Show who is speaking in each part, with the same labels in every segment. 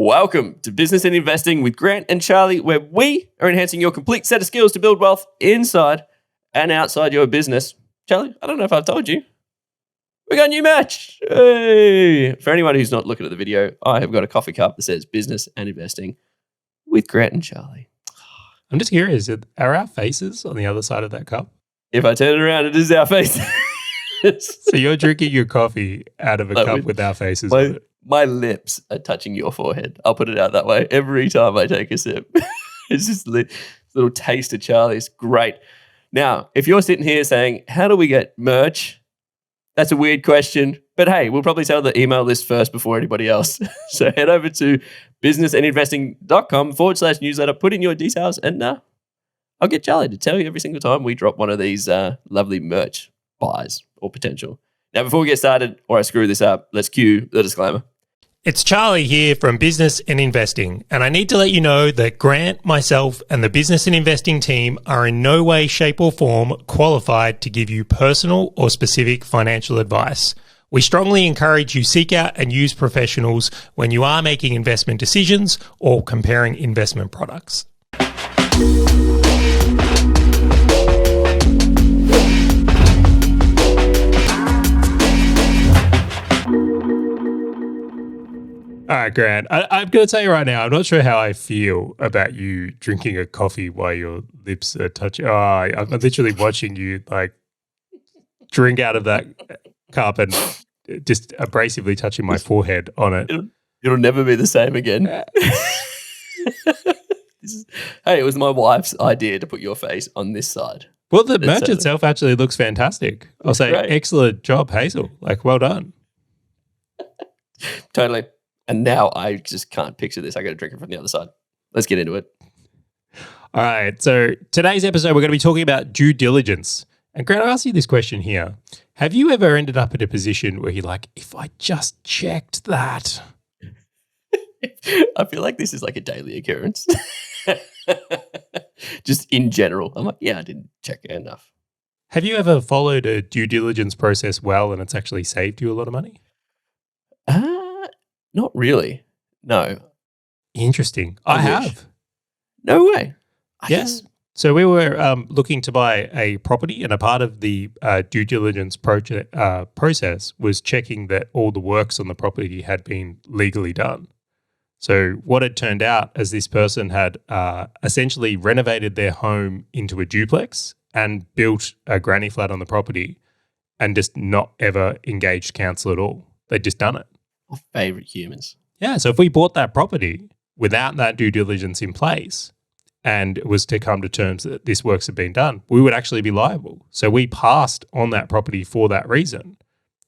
Speaker 1: Welcome to Business and Investing with Grant and Charley, where we are enhancing your complete set of skills to build wealth inside and outside your business. Charley, I don't know if I've told you, we got a new merch. Hey! For anyone who's not looking at the video, I have got a coffee cup that says Business and Investing with Grant and Charley.
Speaker 2: I'm just curious, are our faces on the other side of that cup?
Speaker 1: If I turn it around, it is our face.
Speaker 2: So you're drinking your coffee out of a cup with our faces on it.
Speaker 1: My lips are touching your forehead. I'll put it out that way every time I take a sip. It's just a little taste of Charlie's. Great. Now, if you're sitting here saying, how do we get merch? That's a weird question. But hey, we'll probably tell the email list first before anybody else. So head over to businessandinvesting.com/newsletter, put in your details, and I'll get Charlie to tell you every single time we drop one of these lovely merch buys or potential. Now, before we get started, or I screw this up, let's cue the disclaimer.
Speaker 2: It's Charley here from Business and Investing, and I need to let you know that Grant, myself, and the Business and Investing team are in no way, shape, or form qualified to give you personal or specific financial advice. We strongly encourage you seek out and use professionals when you are making investment decisions or comparing investment products. All right, Grant, I'm going to tell you right now, I'm not sure how I feel about you drinking a coffee while your lips are touching. Oh, I'm literally watching you like drink out of that cup and just abrasively touching my forehead on it.
Speaker 1: It'll never be the same again. Hey, it was my wife's idea to put your face on this side.
Speaker 2: Well, the merch itself actually looks fantastic. I'll say, great. Excellent job, Hazel. Like, well done.
Speaker 1: Totally. And now I just can't picture this. I got to drink it from the other side. Let's get into it.
Speaker 2: All right. So today's episode, we're going to be talking about due diligence. And Grant, I'll ask you this question here. Have you ever ended up in a position where you're like, if I just checked that?
Speaker 1: I feel like this is like a daily occurrence. Just in general. I'm like, yeah, I didn't check it enough.
Speaker 2: Have you ever followed a due diligence process well and it's actually saved you a lot of money?
Speaker 1: Not really. No.
Speaker 2: Interesting. I have.
Speaker 1: No way.
Speaker 2: Yes. So we were looking to buy a property, and a part of the due diligence process was checking that all the works on the property had been legally done. So what it turned out is this person had essentially renovated their home into a duplex and built a granny flat on the property and just not ever engaged counsel at all. They'd just done it.
Speaker 1: My favorite humans.
Speaker 2: Yeah. So if we bought that property without that due diligence in place and it was to come to terms that this works have been done, we would actually be liable. So we passed on that property for that reason,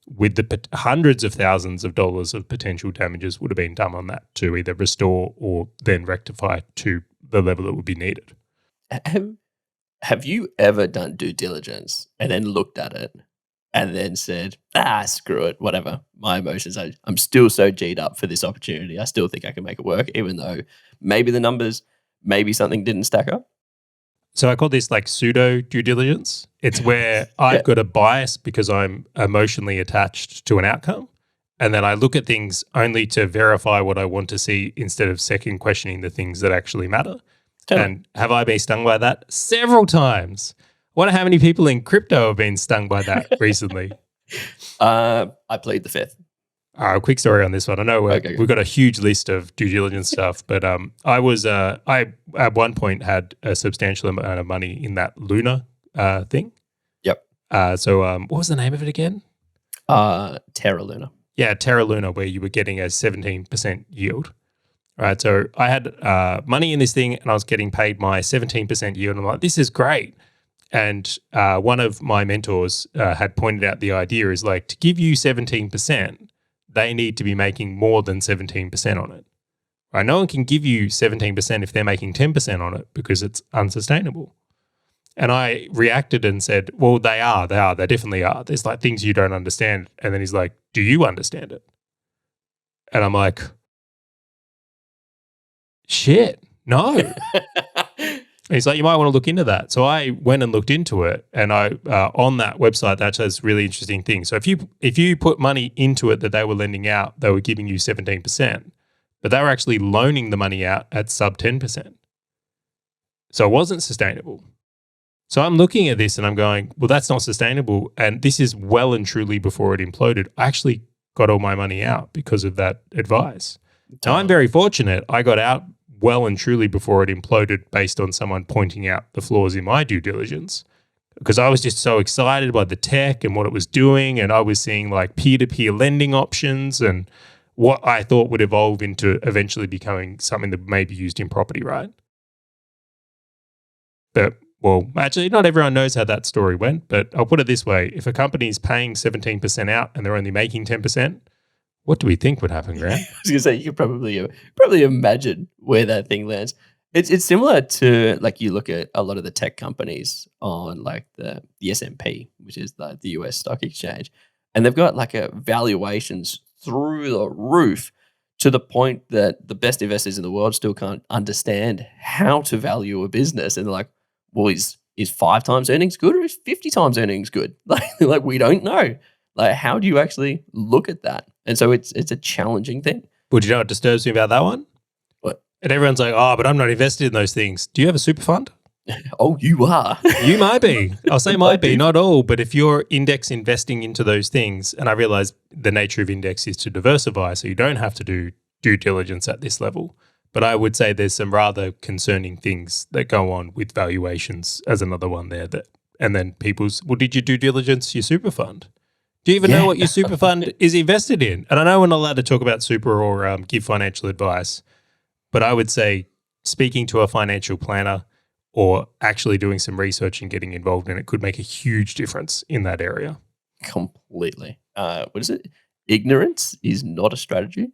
Speaker 2: with the hundreds of thousands of dollars of potential damages would have been done on that to either restore or then rectify to the level that would be needed.
Speaker 1: Have you ever done due diligence and then looked at it and then said, screw it, whatever, my emotions, I'm still so G'd up for this opportunity. I still think I can make it work, even though maybe the numbers, maybe something didn't stack up?
Speaker 2: So I call this like pseudo due diligence. It's where I've got a bias because I'm emotionally attached to an outcome. And then I look at things only to verify what I want to see instead of second questioning the things that actually matter. Totally. And have I been stung by that? Several times. I wonder how many people in crypto have been stung by that recently.
Speaker 1: I plead the fifth.
Speaker 2: A quick story on this one. I know we've got a huge list of due diligence stuff, but I at one point had a substantial amount of money in that Luna thing.
Speaker 1: Yep.
Speaker 2: So what was the name of it again?
Speaker 1: Terra Luna.
Speaker 2: Yeah, Terra Luna, where you were getting a 17% yield. All right. So I had money in this thing and I was getting paid my 17% yield. And I'm like, this is great. And one of my mentors had pointed out the idea is like, to give you 17%, they need to be making more than 17% on it. Right? No one can give you 17% if they're making 10% on it because it's unsustainable. And I reacted and said, well, they definitely are. There's like things you don't understand. And then he's like, do you understand it? And I'm like, shit, no. And he's like, you might want to look into that. So I went and looked into it, and I on that website that has really interesting things. So if you put money into it that they were lending out, they were giving you 17%. but they were actually loaning the money out at sub 10%. So it wasn't sustainable. So I'm looking at this and I'm going, well, that's not sustainable. And this is well and truly before it imploded. I actually got all my money out because of that advice. Now, I'm very fortunate. I got out well and truly before it imploded based on someone pointing out the flaws in my due diligence, because I was just so excited by the tech and what it was doing. And I was seeing like peer-to-peer lending options and what I thought would evolve into eventually becoming something that may be used in property, right? But, well, actually, not everyone knows how that story went, but I'll put it this way. If a company is paying 17% out and they're only making 10%, what do we think would happen, Grant?
Speaker 1: I was gonna say you could probably imagine where that thing lands. It's similar to like you look at a lot of the tech companies on like the S&P, which is the US stock exchange, and they've got like a valuations through the roof to the point that the best investors in the world still can't understand how to value a business, and they're like, well, is 5 times earnings good or is 50 times earnings good? Like we don't know. Like, how do you actually look at that? And so it's a challenging thing.
Speaker 2: Would you know what disturbs me about that one?
Speaker 1: What?
Speaker 2: And everyone's like, oh, but I'm not invested in those things. Do you have a super fund?
Speaker 1: Oh, you are.
Speaker 2: You might be. I'll say might be, not all. But if you're index investing into those things, and I realize the nature of index is to diversify, so you don't have to do due diligence at this level. But I would say there's some rather concerning things that go on with valuations as another one there. And then people's, well, did you do diligence your super fund? Do you even know what your super fund is invested in? And I know we're not allowed to talk about super or give financial advice, but I would say speaking to a financial planner or actually doing some research and getting involved in it could make a huge difference in that area.
Speaker 1: Completely. What is it? Ignorance is not a strategy.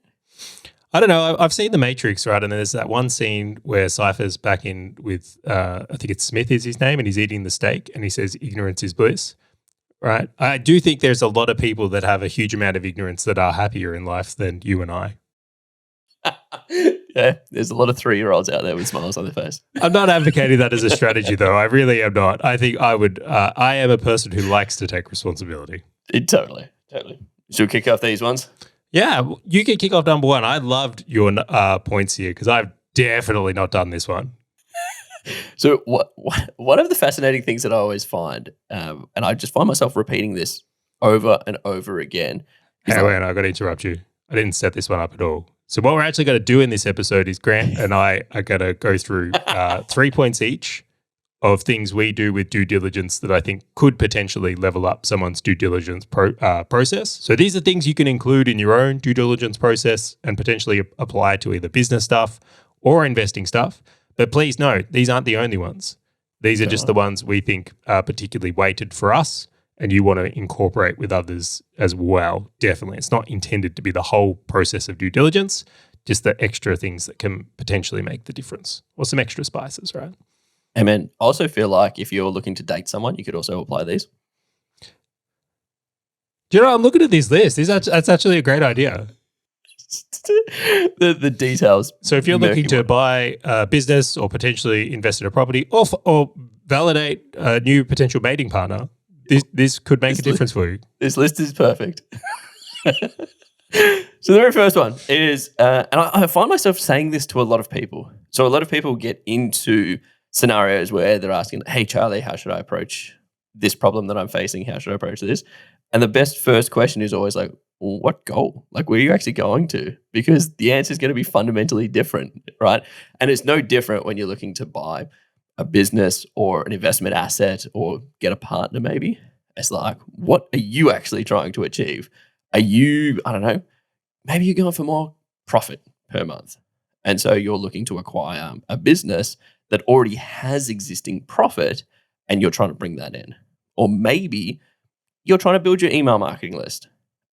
Speaker 2: I don't know. I've seen The Matrix, right? And there's that one scene where Cypher's back in with, I think it's Smith is his name, and he's eating the steak and he says, ignorance is bliss. Right. I do think there's a lot of people that have a huge amount of ignorance that are happier in life than you and I.
Speaker 1: Yeah, there's a lot of 3-year-olds out there with smiles on their face.
Speaker 2: I'm not advocating that as a strategy, though. I really am not. I think I would. I am a person who likes to take responsibility.
Speaker 1: Totally. Should we kick off these ones?
Speaker 2: Yeah, you can kick off number one. I loved your points here because I've definitely not done this one.
Speaker 1: So one of the fascinating things that I always find, and I just find myself repeating this over and over again.
Speaker 2: Hang on, I've got to interrupt you. I didn't set this one up at all. So what we're actually going to do in this episode is Grant and I are going to go through 3 points each of things we do with due diligence that I think could potentially level up someone's due diligence process. So these are things you can include in your own due diligence process and potentially apply to either business stuff or investing stuff. But please note, these aren't the only ones. These are just the ones we think are particularly weighted for us and you want to incorporate with others as well. Definitely. It's not intended to be the whole process of due diligence, just the extra things that can potentially make the difference or some extra spices, right?
Speaker 1: And then I also feel like if you're looking to date someone, you could also apply these.
Speaker 2: Do you know, I'm looking at this list. That's actually a great idea.
Speaker 1: the details.
Speaker 2: So if you're looking to buy a business or potentially invest in a property or validate a new potential mating partner, this could make a difference for you.
Speaker 1: This list is perfect. So the very first one is, and I find myself saying this to a lot of people. So a lot of people get into scenarios where they're asking, hey, Charlie, how should I approach this problem that I'm facing? How should I approach this? And the best first question is always like, well, what goal? Like, where are you actually going to? Because the answer is going to be fundamentally different, right? And it's no different when you're looking to buy a business or an investment asset or get a partner maybe. It's like, what are you actually trying to achieve? Are you, I don't know, maybe you're going for more profit per month. And so you're looking to acquire a business that already has existing profit and you're trying to bring that in. Or maybe you're trying to build your email marketing list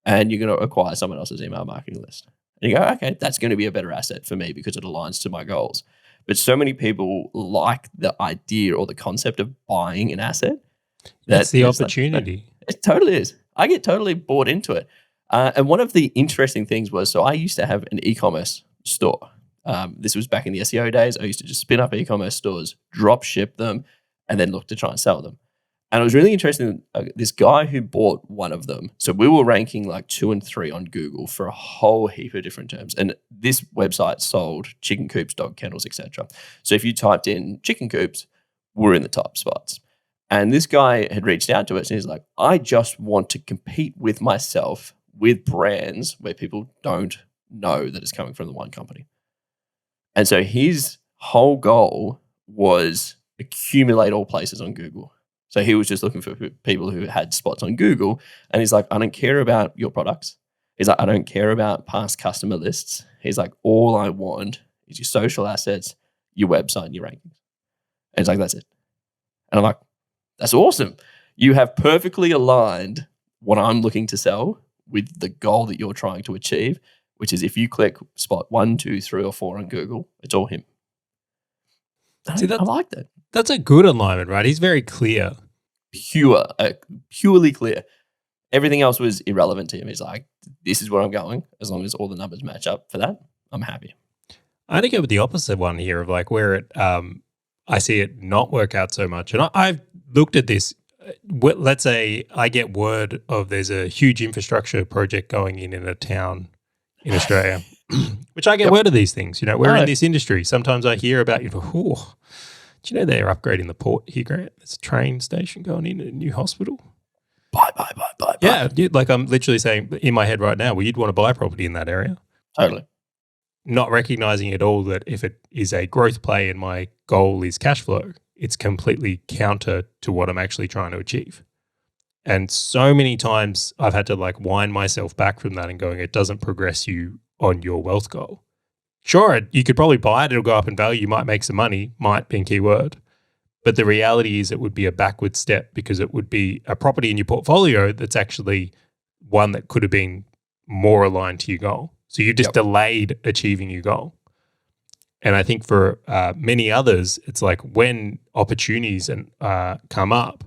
Speaker 1: and you're going to acquire someone else's email marketing list. And you go, okay, that's going to be a better asset for me because it aligns to my goals. But so many people like the idea or the concept of buying an asset.
Speaker 2: That's the opportunity.
Speaker 1: It totally is. I get totally bought into it. And one of the interesting things was, so I used to have an e-commerce store. This was back in the SEO days. I used to just spin up e-commerce stores, drop ship them, and then look to try and sell them. And it was really interesting. This guy who bought one of them. So we were ranking like 2 and 3 on Google for a whole heap of different terms. And this website sold chicken coops, dog kennels, etc. So if you typed in chicken coops, we're in the top spots. And this guy had reached out to us and he's like, I just want to compete with myself with brands where people don't know that it's coming from the one company. And so his whole goal was accumulate all places on Google. So he was just looking for people who had spots on Google. And he's like, I don't care about your products. He's like, I don't care about past customer lists. He's like, all I want is your social assets, your website, and your rankings. And he's like, that's it. And I'm like, that's awesome. You have perfectly aligned what I'm looking to sell with the goal that you're trying to achieve, which is if you click spot 1, 2, 3, or 4 on Google, it's all him.
Speaker 2: See,
Speaker 1: I like that.
Speaker 2: That's a good alignment, right? He's very clear.
Speaker 1: Purely clear. Everything else was irrelevant to him. He's like, this is where I'm going. As long as all the numbers match up for that, I'm happy.
Speaker 2: I had to go with the opposite one here of like where it, I see it not work out so much. And I've looked at this. Let's say I get word of there's a huge infrastructure project going in a town in Australia, which I get word of these things. You know, we're in this industry. Sometimes I hear about, oh, do you know they're upgrading the port here, Grant? There's a train station going in a new hospital. Buy. Yeah, like I'm literally saying in my head right now, well, you'd want to buy property in that area.
Speaker 1: Totally.
Speaker 2: Not recognizing at all that if it is a growth play and my goal is cash flow, it's completely counter to what I'm actually trying to achieve. And so many times I've had to like wind myself back from that and going, it doesn't progress you on your wealth goal. Sure, you could probably buy it, it'll go up in value, you might make some money, might be a key word. But the reality is it would be a backward step because it would be a property in your portfolio that's actually one that could have been more aligned to your goal. So you just delayed achieving your goal. And I think for many others, it's like when opportunities come up,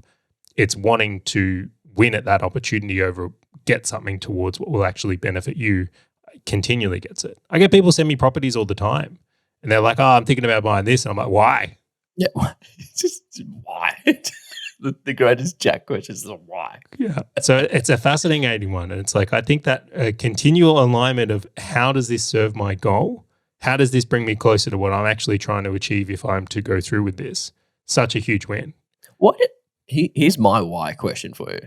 Speaker 2: it's wanting to win at that opportunity over get something towards what will actually benefit you continually gets it. I get people send me properties all the time and they're like, oh, I'm thinking about buying this. And I'm like, why?
Speaker 1: Yeah, just why? The greatest Jack question is why.
Speaker 2: Yeah. So it's a fascinating one. And it's like, I think that continual alignment of how does this serve my goal? How does this bring me closer to what I'm actually trying to achieve if I'm to go through with this? Such a huge win.
Speaker 1: Here's my why question for you.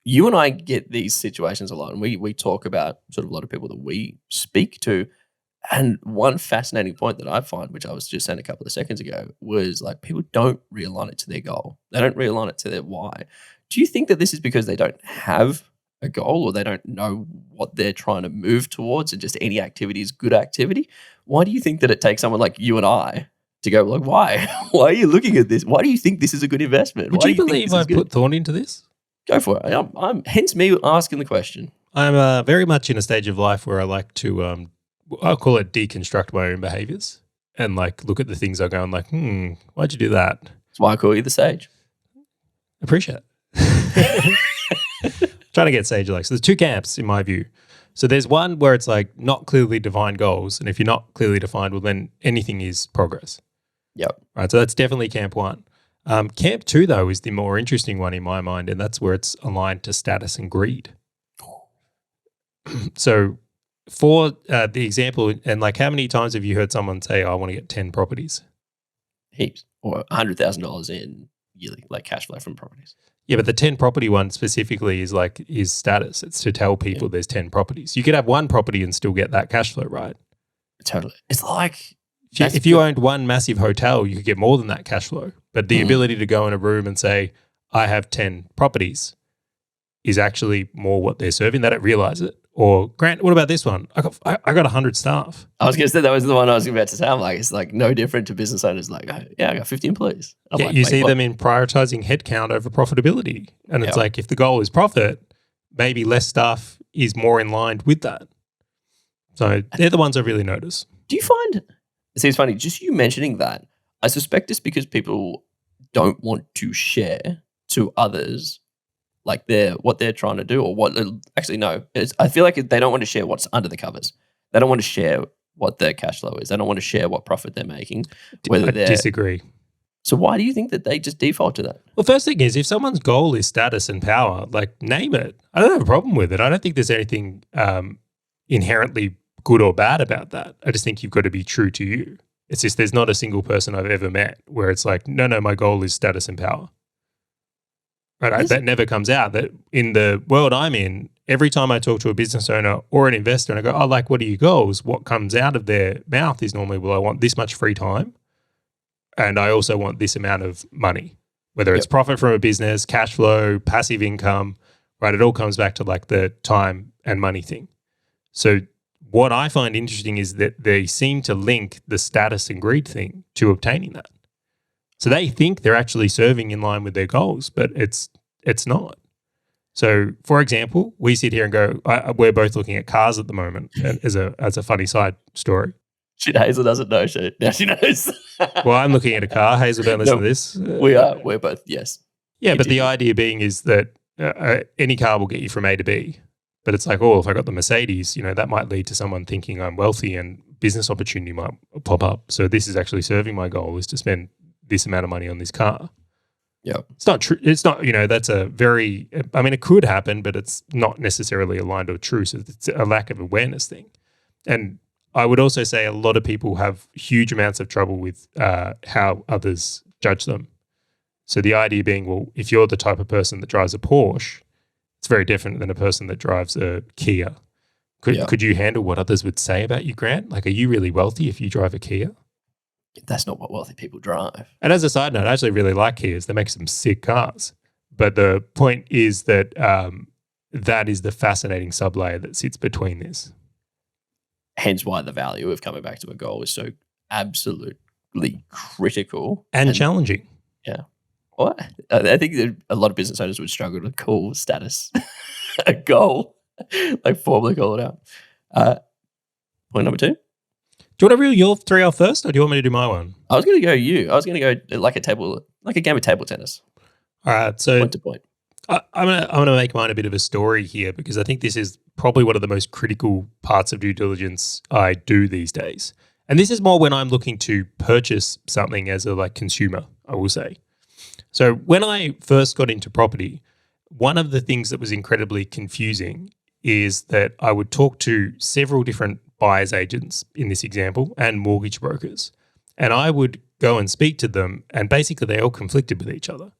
Speaker 1: You and I get these situations a lot, and we talk about sort of a lot of people that we speak to. And one fascinating point that I find, which I was just saying a couple of seconds ago, was like people don't realign it to their goal. They don't realign it to their why. Do you think that this is because they don't have a goal or they don't know what they're trying to move towards and just any activity is good activity? Why do you think that it takes someone like you and I to go like, why? Why are you looking at this? Why do you think this is a good investment?
Speaker 2: Would you believe I put thought into this?
Speaker 1: Go for it. I'm hence me asking the question.
Speaker 2: I'm very much in a stage of life where I like to, I'll call it deconstruct my own behaviors and like look at the things I go and like, why'd you do that?
Speaker 1: That's why I call you the sage.
Speaker 2: Appreciate it. Trying to get sage-like. So there's two camps in my view. So there's one where it's like not clearly defined goals. And if you're not clearly defined, well, then anything is progress.
Speaker 1: Yep.
Speaker 2: Right. So that's definitely camp one. Camp two, though, is the more interesting one in my mind. And that's where it's aligned to status and greed. So for the example, and like how many times have you heard someone say, I want to get 10 properties?
Speaker 1: Heaps. Or $100,000 in yearly like cash flow from properties.
Speaker 2: Yeah, but the 10 property one specifically is like is status. It's to tell people there's 10 properties. You could have one property and still get that cash flow, right?
Speaker 1: Totally. It's like
Speaker 2: if you owned one massive hotel, you could get more than that cash flow. But the ability to go in a room and say, I have 10 properties is actually more what they're serving. They don't realize it. Or Grant, what about this one? I got 100 staff.
Speaker 1: I was going to say that was the one I was about to say. I'm like, it's like no different to business owners. Like, yeah, I got 50 employees.
Speaker 2: Yeah,
Speaker 1: like,
Speaker 2: you see them in prioritizing headcount over profitability. And it's like if the goal is profit, maybe less staff is more in line with that. So they're the ones I really notice.
Speaker 1: Do you find, see, it's funny, just you mentioning that, I suspect it's because people don't want to share to others like what they're trying to do or what actually no. I feel like they don't want to share what's under the covers. They don't want to share what their cash flow is. They don't want to share what profit they're making.
Speaker 2: I disagree.
Speaker 1: So why do you think that they just default to that?
Speaker 2: Well, first thing is, if someone's goal is status and power, like name it. I don't have a problem with it. I don't think there's anything inherently good or bad about that. I just think you've got to be true to you. It's just there's not a single person I've ever met where it's like, no, my goal is status and power. Right? That never comes out. That in the world I'm in, every time I talk to a business owner or an investor and I go, oh, like, what are your goals? What comes out of their mouth is normally, well, I want this much free time. And I also want this amount of money, whether it's profit from a business, cash flow, passive income, right? It all comes back to like the time and money thing. So what I find interesting is that they seem to link the status and greed thing to obtaining that. So they think they're actually serving in line with their goals, but it's not. So, for example, we sit here and go, we're both looking at cars at the moment as a funny side story.
Speaker 1: Shit, Hazel doesn't know shit. Now she knows.
Speaker 2: Well, I'm looking at a car. Hazel, don't listen to this.
Speaker 1: We are. We're both, yes.
Speaker 2: Yeah, but the idea being is that any car will get you from A to B. But it's like, oh, if I got the Mercedes, that might lead to someone thinking I'm wealthy and business opportunity might pop up. So this is actually serving my goal is to spend this amount of money on this car.
Speaker 1: Yeah.
Speaker 2: It's not true. It's not, that's a very, it could happen, but it's not necessarily aligned or true. So it's a lack of awareness thing. And I would also say a lot of people have huge amounts of trouble with how others judge them. So the idea being, well, if you're the type of person that drives a Porsche, it's very different than a person that drives a Kia. Could you handle what others would say about you, Grant? Like, are you really wealthy if you drive a Kia?
Speaker 1: That's not what wealthy people drive.
Speaker 2: And as a side note, I actually really like Kias. They make some sick cars. But the point is that that is the fascinating sublayer that sits between this.
Speaker 1: Hence why the value of coming back to a goal is so absolutely critical.
Speaker 2: And challenging.
Speaker 1: Yeah. Well, I think that a lot of business owners would struggle to call status a goal, like formally call it out. Point number 2.
Speaker 2: Do you want to reel your 3 off first, or do you want me to do my one?
Speaker 1: I was going to go you. I was going to go like a game of table tennis.
Speaker 2: All right. So
Speaker 1: point to point.
Speaker 2: I'm gonna make mine a bit of a story here because I think this is probably one of the most critical parts of due diligence I do these days. And this is more when I'm looking to purchase something as a consumer, I will say. So when I first got into property, one of the things that was incredibly confusing is that I would talk to several different buyer's agents in this example and mortgage brokers. And I would go and speak to them and basically they all conflicted with each other.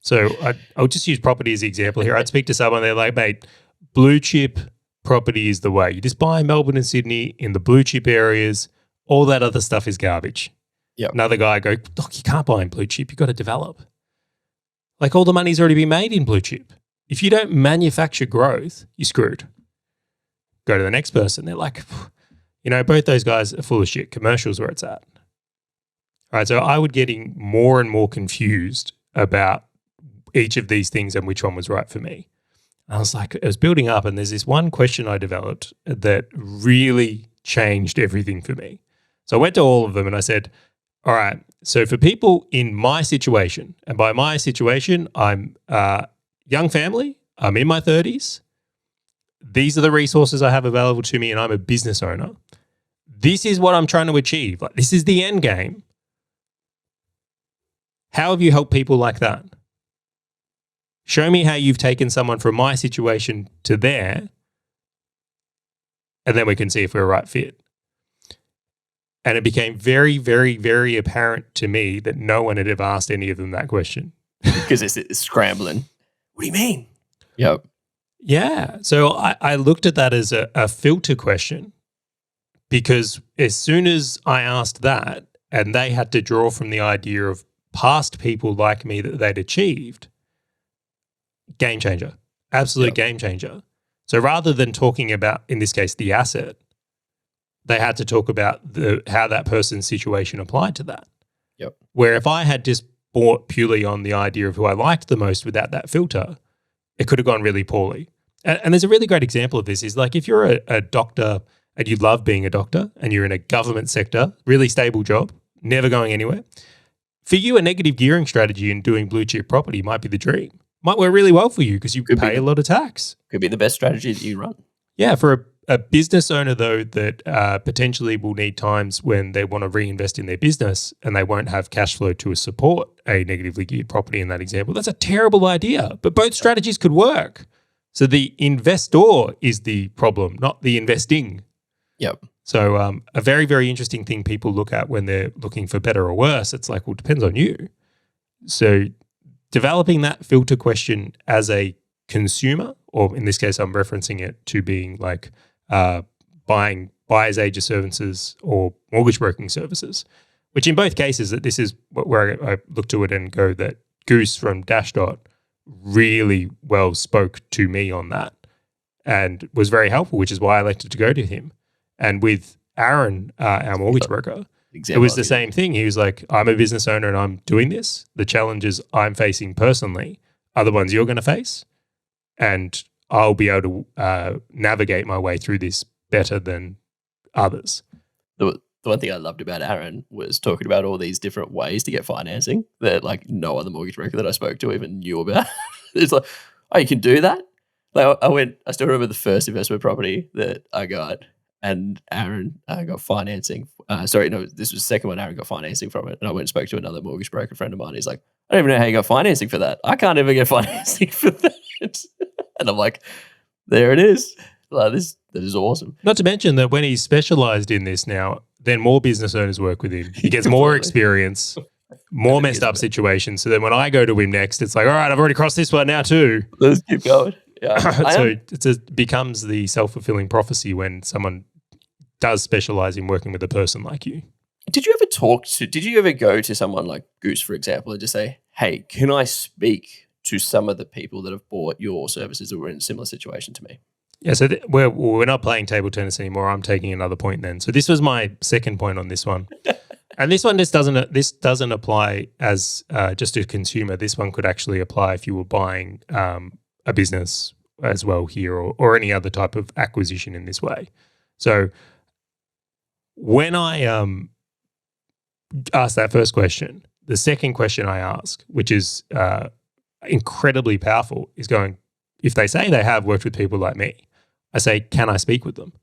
Speaker 2: So I'll just use property as the example here. I'd speak to someone, they're like, mate, blue chip property is the way. You just buy Melbourne and Sydney in the blue chip areas. All that other stuff is garbage.
Speaker 1: Yep.
Speaker 2: Another guy go, look, you can't buy in blue chip. You've got to develop. Like all the money's already been made in blue chip. If you don't manufacture growth, you're screwed. Go to the next person. They're like, both those guys are full of shit. Commercials where it's at. All right, so I would getting more and more confused about each of these things and which one was right for me. I was like, it was building up and there's this one question I developed that really changed everything for me. So I went to all of them and I said, all right, so for people in my situation, and by my situation, I'm a young family, I'm in my 30s, these are the resources I have available to me and I'm a business owner. This is what I'm trying to achieve. Like, this is the end game. How have you helped people like that? Show me how you've taken someone from my situation to there, and then we can see if we're a right fit. And it became very, very, very apparent to me that no one had ever asked any of them that question.
Speaker 1: Because it's scrambling. What do you mean? Yep.
Speaker 2: Yeah. So I looked at that as a filter question because as soon as I asked that and they had to draw from the idea of past people like me that they'd achieved, game changer, absolute game changer. So rather than talking about, in this case, the asset, they had to talk about how that person's situation applied to that.
Speaker 1: Yep.
Speaker 2: Where if I had just bought purely on the idea of who I liked the most without that filter, it could have gone really poorly. And there's a really great example of this is like if you're a doctor and you love being a doctor and you're in a government sector, really stable job, never going anywhere, for you a negative gearing strategy in doing blue chip property might be the dream. Might work really well for you because you pay a lot of tax.
Speaker 1: Could be the best strategy that you run.
Speaker 2: Yeah, for a business owner, though, that potentially will need times when they want to reinvest in their business and they won't have cash flow to support a negatively geared property in that example, that's a terrible idea. But both strategies could work. So the investor is the problem, not the investing.
Speaker 1: Yep.
Speaker 2: So a very, very interesting thing people look at when they're looking for better or worse, it's like, well, it depends on you. So developing that filter question as a consumer, or in this case, I'm referencing it to being like buying buyer's agent services or mortgage broking services, which in both cases, that this is where I look to it and go that Goose from Dashdot really well spoke to me on that and was very helpful, which is why I elected to go to him. And with Aaron, our mortgage broker, it was the same thing. He was like, I'm a business owner and I'm doing this. The challenges I'm facing personally are the ones you're going to face. And I'll be able to navigate my way through this better than others.
Speaker 1: The one thing I loved about Aaron was talking about all these different ways to get financing that like no other mortgage broker that I spoke to even knew about. It's like, oh, you can do that? Like I still remember the first investment property that I got, and Aaron got financing. This was the second one. Aaron got financing from it. And I went and spoke to another mortgage broker friend of mine. He's like, I don't even know how you got financing for that. I can't even get financing for that. And I'm like, there it is. Like, that is awesome.
Speaker 2: Not to mention that when he's specialized in this now, then more business owners work with him. He gets more experience, more messed up situations. So then when I go to him next, it's like, all right, I've already crossed this one now too.
Speaker 1: Let's keep going. Yeah.
Speaker 2: So it becomes the self-fulfilling prophecy when someone does specialize in working with a person like you.
Speaker 1: Did you ever go to someone like Goose, for example, and just say, hey, can I speak to some of the people that have bought your services that were in a similar situation to me?
Speaker 2: Yeah, so we're not playing table tennis anymore. I'm taking another point then. So this was my second point on this one. And this one doesn't apply as just a consumer. This one could actually apply if you were buying a business as well here or any other type of acquisition in this way. So when I asked that first question, the second question I ask, which is incredibly powerful, is going, if they say they have worked with people like me, I say, can I speak with them?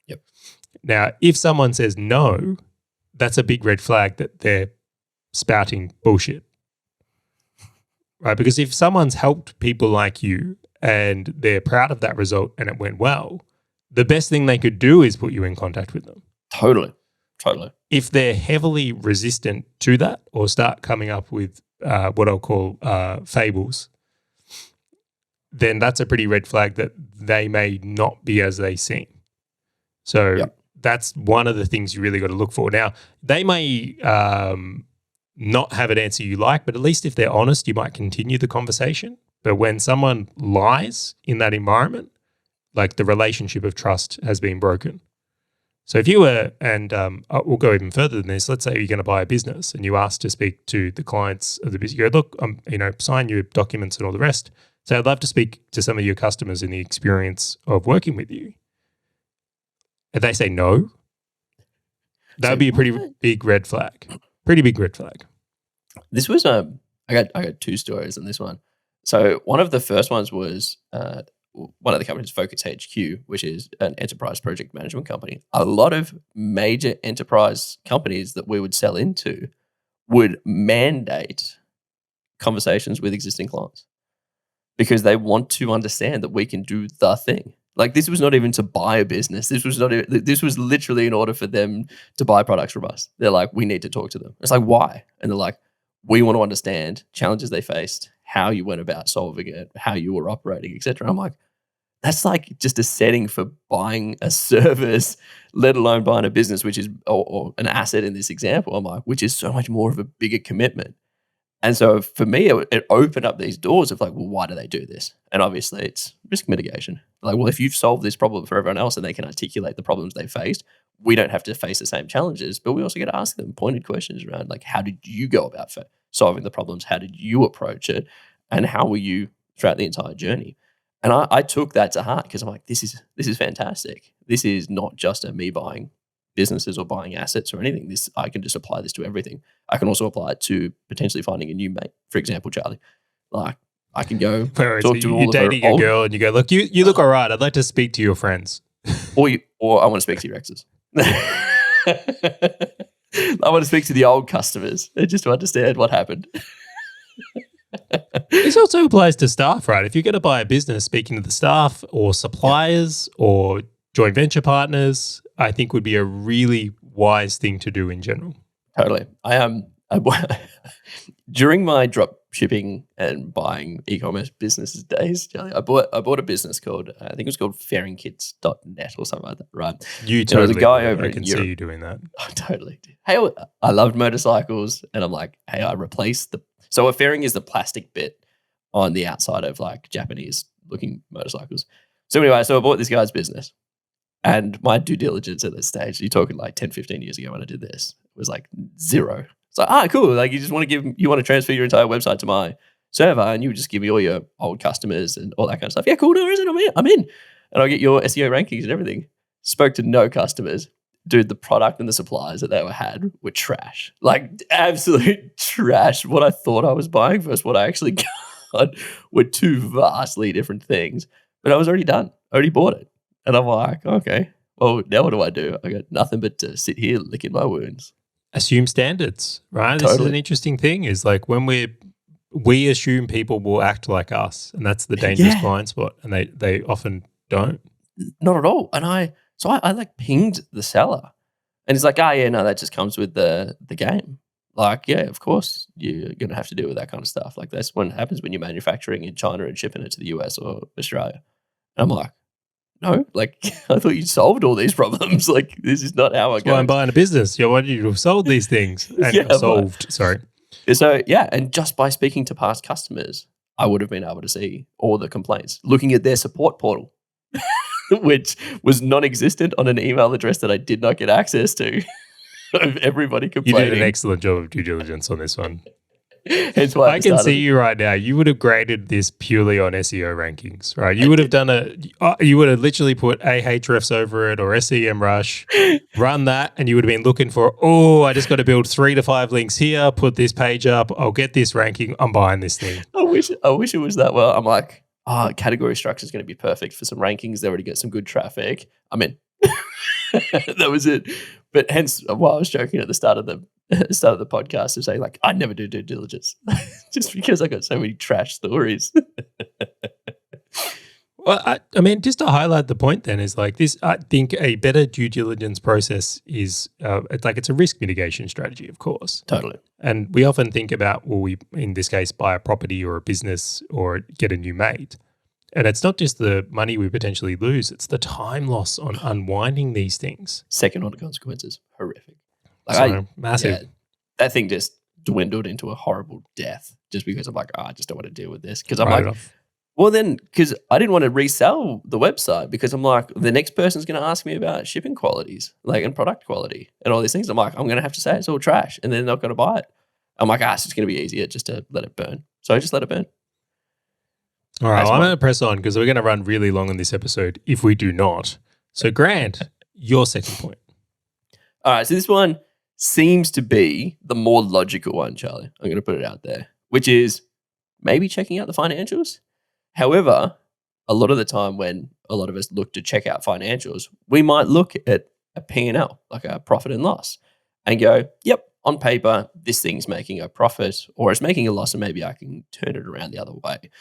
Speaker 1: Yep.
Speaker 2: Now, if someone says no, that's a big red flag that they're spouting bullshit, right? Because if someone's helped people like you and they're proud of that result and it went well, the best thing they could do is put you in contact with them.
Speaker 1: Totally.
Speaker 2: If they're heavily resistant to that or start coming up with what I'll call fables, then that's a pretty red flag that they may not be as they seem. So that's one of the things you really got to look for. Now, they may not have an answer you like, but at least if they're honest, you might continue the conversation. But when someone lies in that environment, like the relationship of trust has been broken. So if you were, and we'll go even further than this, let's say you're going to buy a business and you ask to speak to the clients of the business. You go, look, sign your documents and all the rest. So I'd love to speak to some of your customers in the experience of working with you. If they say no, that would be a pretty big red flag. Pretty big red flag.
Speaker 1: This was I got two stories on this one. So one of the first ones was one of the companies, Focus HQ, which is an enterprise project management company. A lot of major enterprise companies that we would sell into would mandate conversations with existing clients because they want to understand that we can do the thing. Like, this was not even to buy a business. This was literally in order for them to buy products from us. They're like, we need to talk to them. It's like, why? And they're like, we want to understand challenges they faced, how you went about solving it, how you were operating, etc. I'm like, that's like just a setting for buying a service, let alone buying a business, which is, or an asset in this example, I'm like, which is so much more of a bigger commitment. And so for me, it opened up these doors of like, well, why do they do this? And obviously it's risk mitigation. Like, well, if you've solved this problem for everyone else and they can articulate the problems they faced, we don't have to face the same challenges, but we also get to ask them pointed questions around like, how did you go about solving the problems? How did you approach it? And how were you throughout the entire journey? And I took that to heart because I'm like, this is fantastic. This is not just a me buying businesses or buying assets or anything. I can just apply this to everything. I can also apply it to potentially finding a new mate. For example, Charley, like I can go talk to all
Speaker 2: you're dating a girl and you go, look, you look all right. I'd like to speak to your friends.
Speaker 1: Or I want to speak to your exes. I want to speak to the old customers just to understand what happened.
Speaker 2: This also applies to staff, right? If you're going to buy a business, speaking to the staff or suppliers or joint venture partners, I think would be a really wise thing to do in general.
Speaker 1: Totally. During my drop shipping and buying e-commerce businesses days, Charlie, I bought a business called I think it was called fairingkits.net or something like that, right?
Speaker 2: You
Speaker 1: There was a
Speaker 2: totally
Speaker 1: guy
Speaker 2: would.
Speaker 1: over
Speaker 2: I
Speaker 1: in
Speaker 2: can
Speaker 1: Europe.
Speaker 2: see you doing that.
Speaker 1: I totally did. Hey, I loved motorcycles, and I'm like, hey, I replaced so a fairing is the plastic bit on the outside of like Japanese looking motorcycles. So anyway, I bought this guy's business, and my due diligence at this stage, you're talking like 10, 15 years ago when I did this, was like zero. It's like, cool. Like you want to transfer your entire website to my server, and you would just give me all your old customers and all that kind of stuff. Yeah, cool. No reason. I'm in. And I'll get your SEO rankings and everything. Spoke to no customers. Dude, the product and the supplies that they had were trash. Like absolute trash. What I thought I was buying versus what I actually got were two vastly different things. But I was already done. I already bought it. And I'm like, okay, well, now what do? I got nothing but to sit here licking my wounds.
Speaker 2: Assume standards, right?
Speaker 1: Totally.
Speaker 2: This is an interesting thing is like when we assume people will act like us, and that's the dangerous blind spot, and they often don't.
Speaker 1: Not at all. And I like pinged the seller, and he's like, oh yeah, no, that just comes with the game. Like, yeah, of course you're gonna have to deal with that kind of stuff. Like that's what happens when you're manufacturing in China and shipping it to the US or Australia. And I'm like, no, like I thought you solved all these problems. Like this is not how I go.
Speaker 2: Well, I'm buying a business. You want you to have solved these things. Sorry.
Speaker 1: So yeah, and just by speaking to past customers, I would have been able to see all the complaints. Looking at their support portal, which was non-existent on an email address that I did not get access to, of everybody complaining.
Speaker 2: You did an excellent job of due diligence on this one.
Speaker 1: Hence why
Speaker 2: I can see you right now. You would have graded this purely on SEO rankings, right? You would have you would have literally put Ahrefs over it or SEMrush, run that, and you would have been looking for, I just got to build 3 to 5 links here, put this page up, I'll get this ranking, I'm buying this thing.
Speaker 1: I wish it was that well. I'm like, category structure is going to be perfect for some rankings. They already get some good traffic. I'm in. That was it. But hence, while I was joking at the start of the podcast to say like I never do due diligence, just because I got so many trash stories.
Speaker 2: Well, I mean, just to highlight the point, then is like this. I think a better due diligence process is it's a risk mitigation strategy, of course.
Speaker 1: Totally.
Speaker 2: And we often think about, we in this case buy a property or a business or get a new mate. And it's not just the money we potentially lose, it's the time loss on unwinding these things.
Speaker 1: Second order consequences, horrific.
Speaker 2: Massive.
Speaker 1: Yeah, that thing just dwindled into a horrible death just because I'm like, I just don't want to deal with this. Because I'm because I didn't want to resell the website because I'm like, the next person's going to ask me about shipping qualities, like and product quality and all these things. I'm like, I'm going to have to say it's all trash and they're not going to buy it. I'm like, it's just going to be easier just to let it burn. So I just let it burn.
Speaker 2: All right, I'm going to press on because we're going to run really long on this episode if we do not. So, Grant, your second point.
Speaker 1: All right, so this one seems to be the more logical one, Charlie. I'm going to put it out there, which is maybe checking out the financials. However, a lot of the time when a lot of us look to check out financials, we might look at a P&L, like a profit and loss, and go, yep, on paper, this thing's making a profit or it's making a loss and maybe I can turn it around the other way.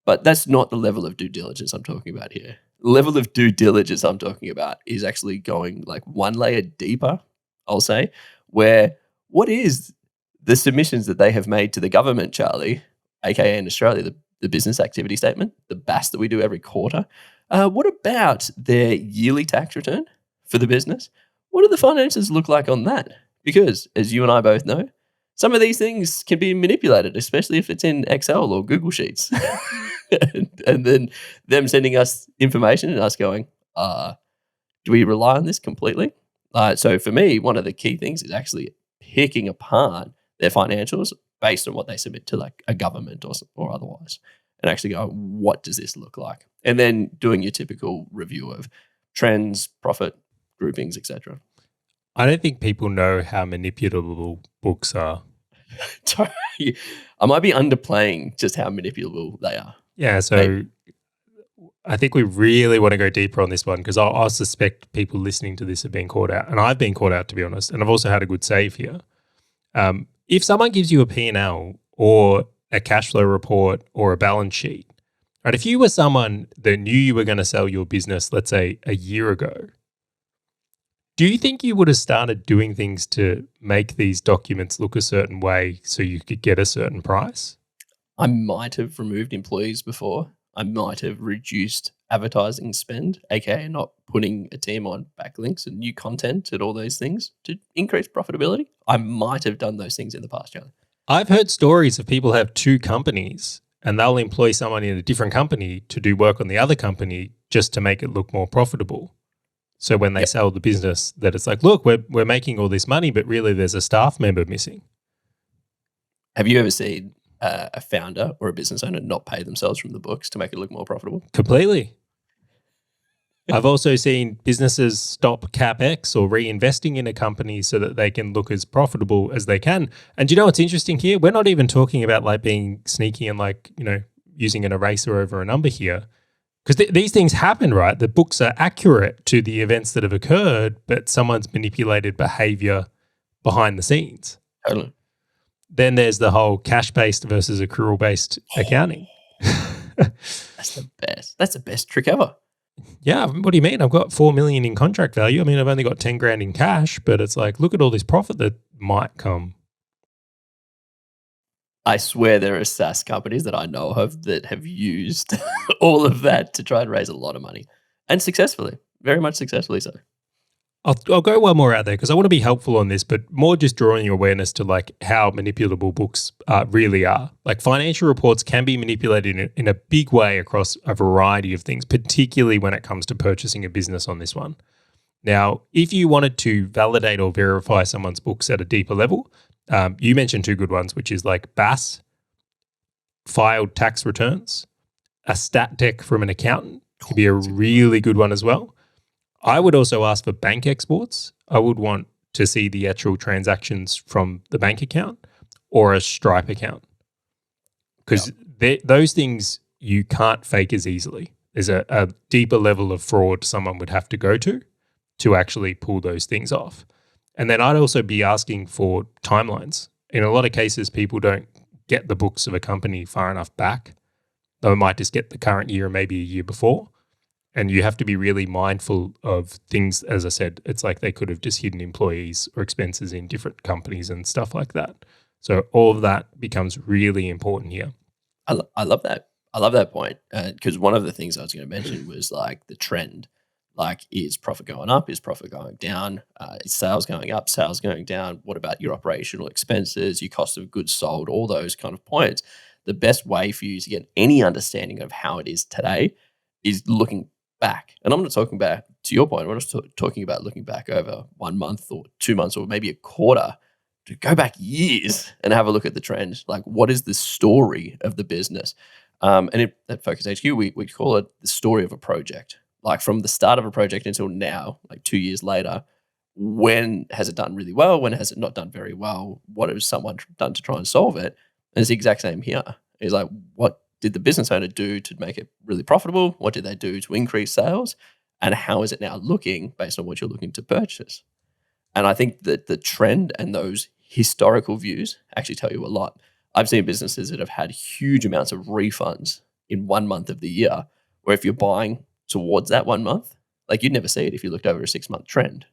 Speaker 1: But that's not the level of due diligence I'm talking about here. The level of due diligence I'm talking about is actually going like one layer deeper, I'll say, where what is the submissions that they have made to the government, Charlie, aka in Australia, the business activity statement, the BAS that we do every quarter. What about their yearly tax return for the business? What do the finances look like on that? Because as you and I both know, some of these things can be manipulated, especially if it's in Excel or Google Sheets. and then them sending us information and us going, do we rely on this completely? So for me, one of the key things is actually picking apart their financials based on what they submit to like a government or otherwise, and actually go, what does this look like? And then doing your typical review of trends, profit, groupings, etc.
Speaker 2: I don't think people know how manipulable books are.
Speaker 1: I might be underplaying just how manipulable they are.
Speaker 2: Yeah, so I think we really want to go deeper on this one because I suspect people listening to this have been caught out. And I've been caught out, to be honest. And I've also had a good save here. If someone gives you a P&L or a cash flow report or a balance sheet, right? If you were someone that knew you were going to sell your business, let's say a year ago, do you think you would have started doing things to make these documents look a certain way so you could get a certain price?
Speaker 1: I might have removed employees before. I might have reduced advertising spend, aka not putting a team on backlinks and new content and all those things to increase profitability. I might have done those things in the past, Charlie.
Speaker 2: I've heard stories of people have two companies and they'll employ someone in a different company to do work on the other company just to make it look more profitable. So when they sell the business, that it's like, look, we're making all this money, but really there's a staff member missing.
Speaker 1: Have you ever seen a founder or a business owner not pay themselves from the books to make it look more profitable?
Speaker 2: Completely. I've also seen businesses stop CapEx or reinvesting in a company so that they can look as profitable as they can. And do you know what's interesting here? We're not even talking about like being sneaky and like, using an eraser over a number here. Because these things happen, right? The books are accurate to the events that have occurred, but someone's manipulated behavior behind the scenes.
Speaker 1: Totally.
Speaker 2: Then there's the whole cash-based versus accrual-based accounting.
Speaker 1: That's the best. That's the best trick ever.
Speaker 2: Yeah, what do you mean? I've got 4 million in contract value. I mean, I've only got 10 grand in cash, but it's like, look at all this profit that might come.
Speaker 1: I swear there are SaaS companies that I know of that have used all of that to try and raise a lot of money, and successfully, very much successfully so.
Speaker 2: I'll go one more out there because I want to be helpful on this, but more just drawing your awareness to like how manipulable books really are. Like financial reports can be manipulated in a big way across a variety of things, particularly when it comes to purchasing a business on this one. Now, if you wanted to validate or verify someone's books at a deeper level, you mentioned two good ones, which is like BAS, filed tax returns, a stat deck from an accountant could be a really good one as well. I would also ask for bank exports. I would want to see the actual transactions from the bank account or a Stripe account because those things you can't fake as easily. There's a deeper level of fraud someone would have to go to actually pull those things off. And then I'd also be asking for timelines. In a lot of cases, people don't get the books of a company far enough back. They might just get the current year or maybe a year before. And you have to be really mindful of things. As I said, it's like they could have just hidden employees or expenses in different companies and stuff like that. So all of that becomes really important here.
Speaker 1: I love that. I love that point because one of the things I was going to mention was like the trend. Like, is profit going up? Is profit going down? Is sales going up? Sales going down? What about your operational expenses, your cost of goods sold, all those kind of points? The best way for you to get any understanding of how it is today is looking back. And I'm not talking about, to your point, I'm not talking about looking back over 1 month or 2 months or maybe a quarter, to go back years and have a look at the trend. Like, what is the story of the business? And at Focus HQ, we call it the story of a project. Like from the start of a project until now, like 2 years later, when has it done really well? When has it not done very well? What has someone done to try and solve it? And it's the exact same here. It's like, what did the business owner do to make it really profitable? What did they do to increase sales? And how is it now looking based on what you're looking to purchase? And I think that the trend and those historical views actually tell you a lot. I've seen businesses that have had huge amounts of refunds in 1 month of the year, where if you're buying towards that 1 month, like you'd never see it if you looked over a 6-month trend,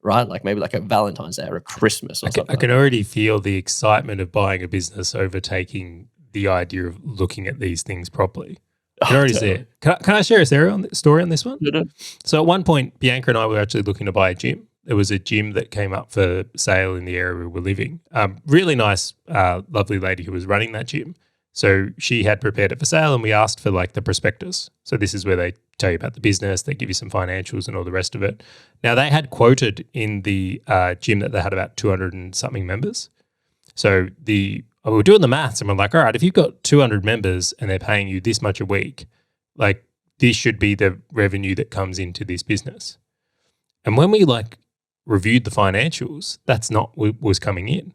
Speaker 1: right? Like maybe like a Valentine's Day or a Christmas or something.
Speaker 2: I can already feel the excitement of buying a business overtaking the idea of looking at these things properly. I can already see it. Can I share a story on this one?
Speaker 1: Yeah.
Speaker 2: So at one point, Bianca and I were actually looking to buy a gym. There was a gym that came up for sale in the area we were living. Really nice, lovely lady who was running that gym. So she had prepared it for sale and we asked for like the prospectus. So this is where they tell you about the business, they give you some financials and all the rest of it. Now they had quoted in the gym that they had about 200 and something members. So we were doing the maths and we're like, all right, if you've got 200 members and they're paying you this much a week, like this should be the revenue that comes into this business. And when we like reviewed the financials, that's not what was coming in.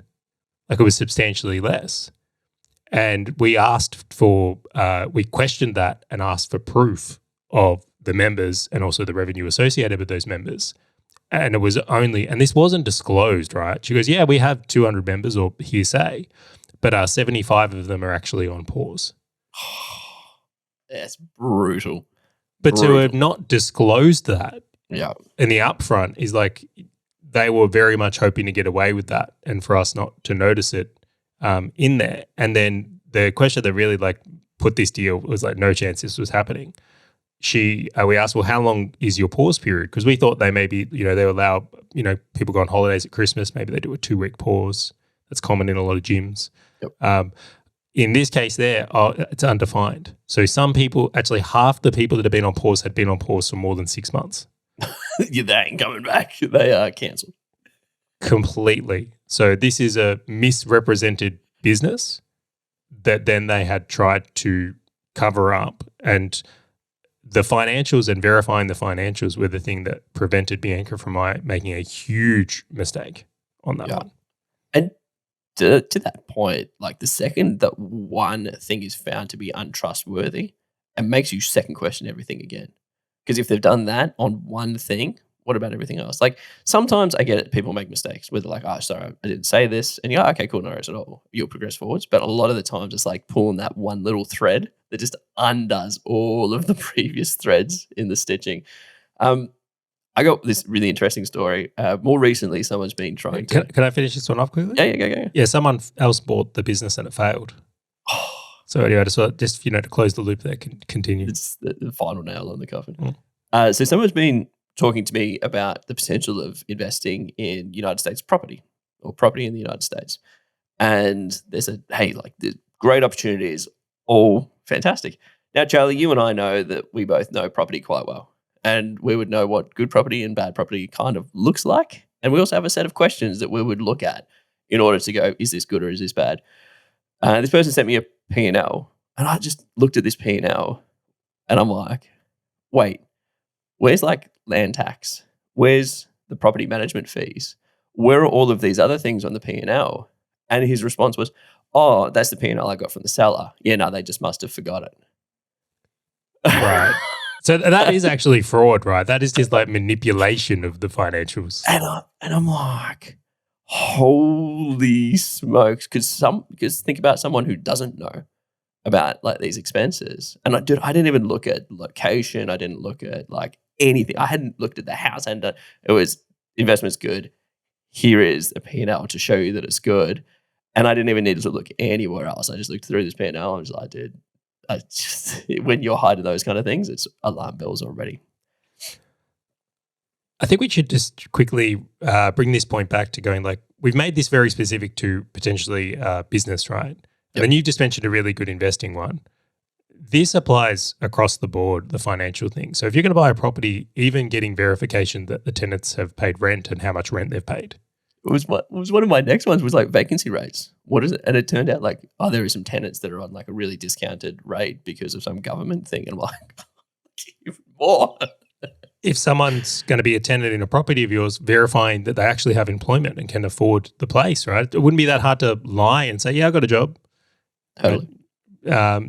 Speaker 2: Like it was substantially less. And we asked for, we questioned that and asked for proof of the members and also the revenue associated with those members. And it was only, and this wasn't disclosed, right? She goes, yeah, we have 200 members or hearsay, but 75 of them are actually on pause.
Speaker 1: That's brutal.
Speaker 2: But to have not disclosed that in the upfront is like they were very much hoping to get away with that and for us not to notice it in there. And then the question that really like put this deal was like, no chance this was happening. We asked, well, how long is your pause period? Because we thought they maybe, they allow, people go on holidays at Christmas. Maybe they do a 2-week pause. That's common in a lot of gyms.
Speaker 1: Yep.
Speaker 2: In this case it's undefined. So some people, actually half the people that have been on pause had been on pause for more than 6 months.
Speaker 1: Yeah, they ain't coming back. They are cancelled.
Speaker 2: Completely. So this is a misrepresented business that then they had tried to cover up, and the financials and verifying the financials were the thing that prevented Bianca from making a huge mistake on that one.
Speaker 1: And to that point, like the second that one thing is found to be untrustworthy, it makes you second question everything again. Because if they've done that on one thing, what about everything else? Like sometimes I get it, people make mistakes where they're like, oh, sorry, I didn't say this. And you're like, okay, cool, no worries at all. You'll progress forwards. But a lot of the times it's like pulling that one little thread that just undoes all of the previous threads in the stitching. I got this really interesting story. More recently, someone's been trying to...
Speaker 2: Can I finish this one off quickly?
Speaker 1: Yeah, go.
Speaker 2: Yeah, someone else bought the business and it failed. So anyway, just to close the loop there, continue.
Speaker 1: It's the final nail on the coffin. So someone's been talking to me about the potential of investing in United States property or property in the United States. And they said, hey, like there's great opportunities, all fantastic. Now, Charlie, you and I know that we both know property quite well. And we would know what good property and bad property kind of looks like. And we also have a set of questions that we would look at in order to go, is this good or is this bad? This person sent me a P&L, and I just looked at this P&L, and I'm like, wait, where's like land tax? Where's the property management fees? Where are all of these other things on the P&L? And his response was, oh, that's the P&L I got from the seller. Yeah, no, they just must have forgot it.
Speaker 2: Right. So that is actually fraud, right? That is just like manipulation of the financials.
Speaker 1: And I'm like, holy smokes. Because think about someone who doesn't know about like these expenses. And I didn't even look at location. I didn't look at like anything. I hadn't looked at the house, and it was investment's good. Here is a P&L to show you that it's good. And I didn't even need to look anywhere else. I just looked through this P&L and I was like, dude, when you're hiding those kind of things, it's alarm bells already.
Speaker 2: I think we should just quickly bring this point back to going like, we've made this very specific to potentially business, right? Yep. And then you just mentioned a really good investing one. This applies across the board, the financial thing. So if you're going to buy a property, even getting verification that the tenants have paid rent and how much rent they've paid.
Speaker 1: It was one of my next ones was like vacancy rates. What is it? And it turned out like, oh, there are some tenants that are on like a really discounted rate because of some government thing. And I'm like, even more.
Speaker 2: If someone's going to be a tenant in a property of yours, verifying that they actually have employment and can afford the place, right? It wouldn't be that hard to lie and say, yeah, I got a job.
Speaker 1: Totally.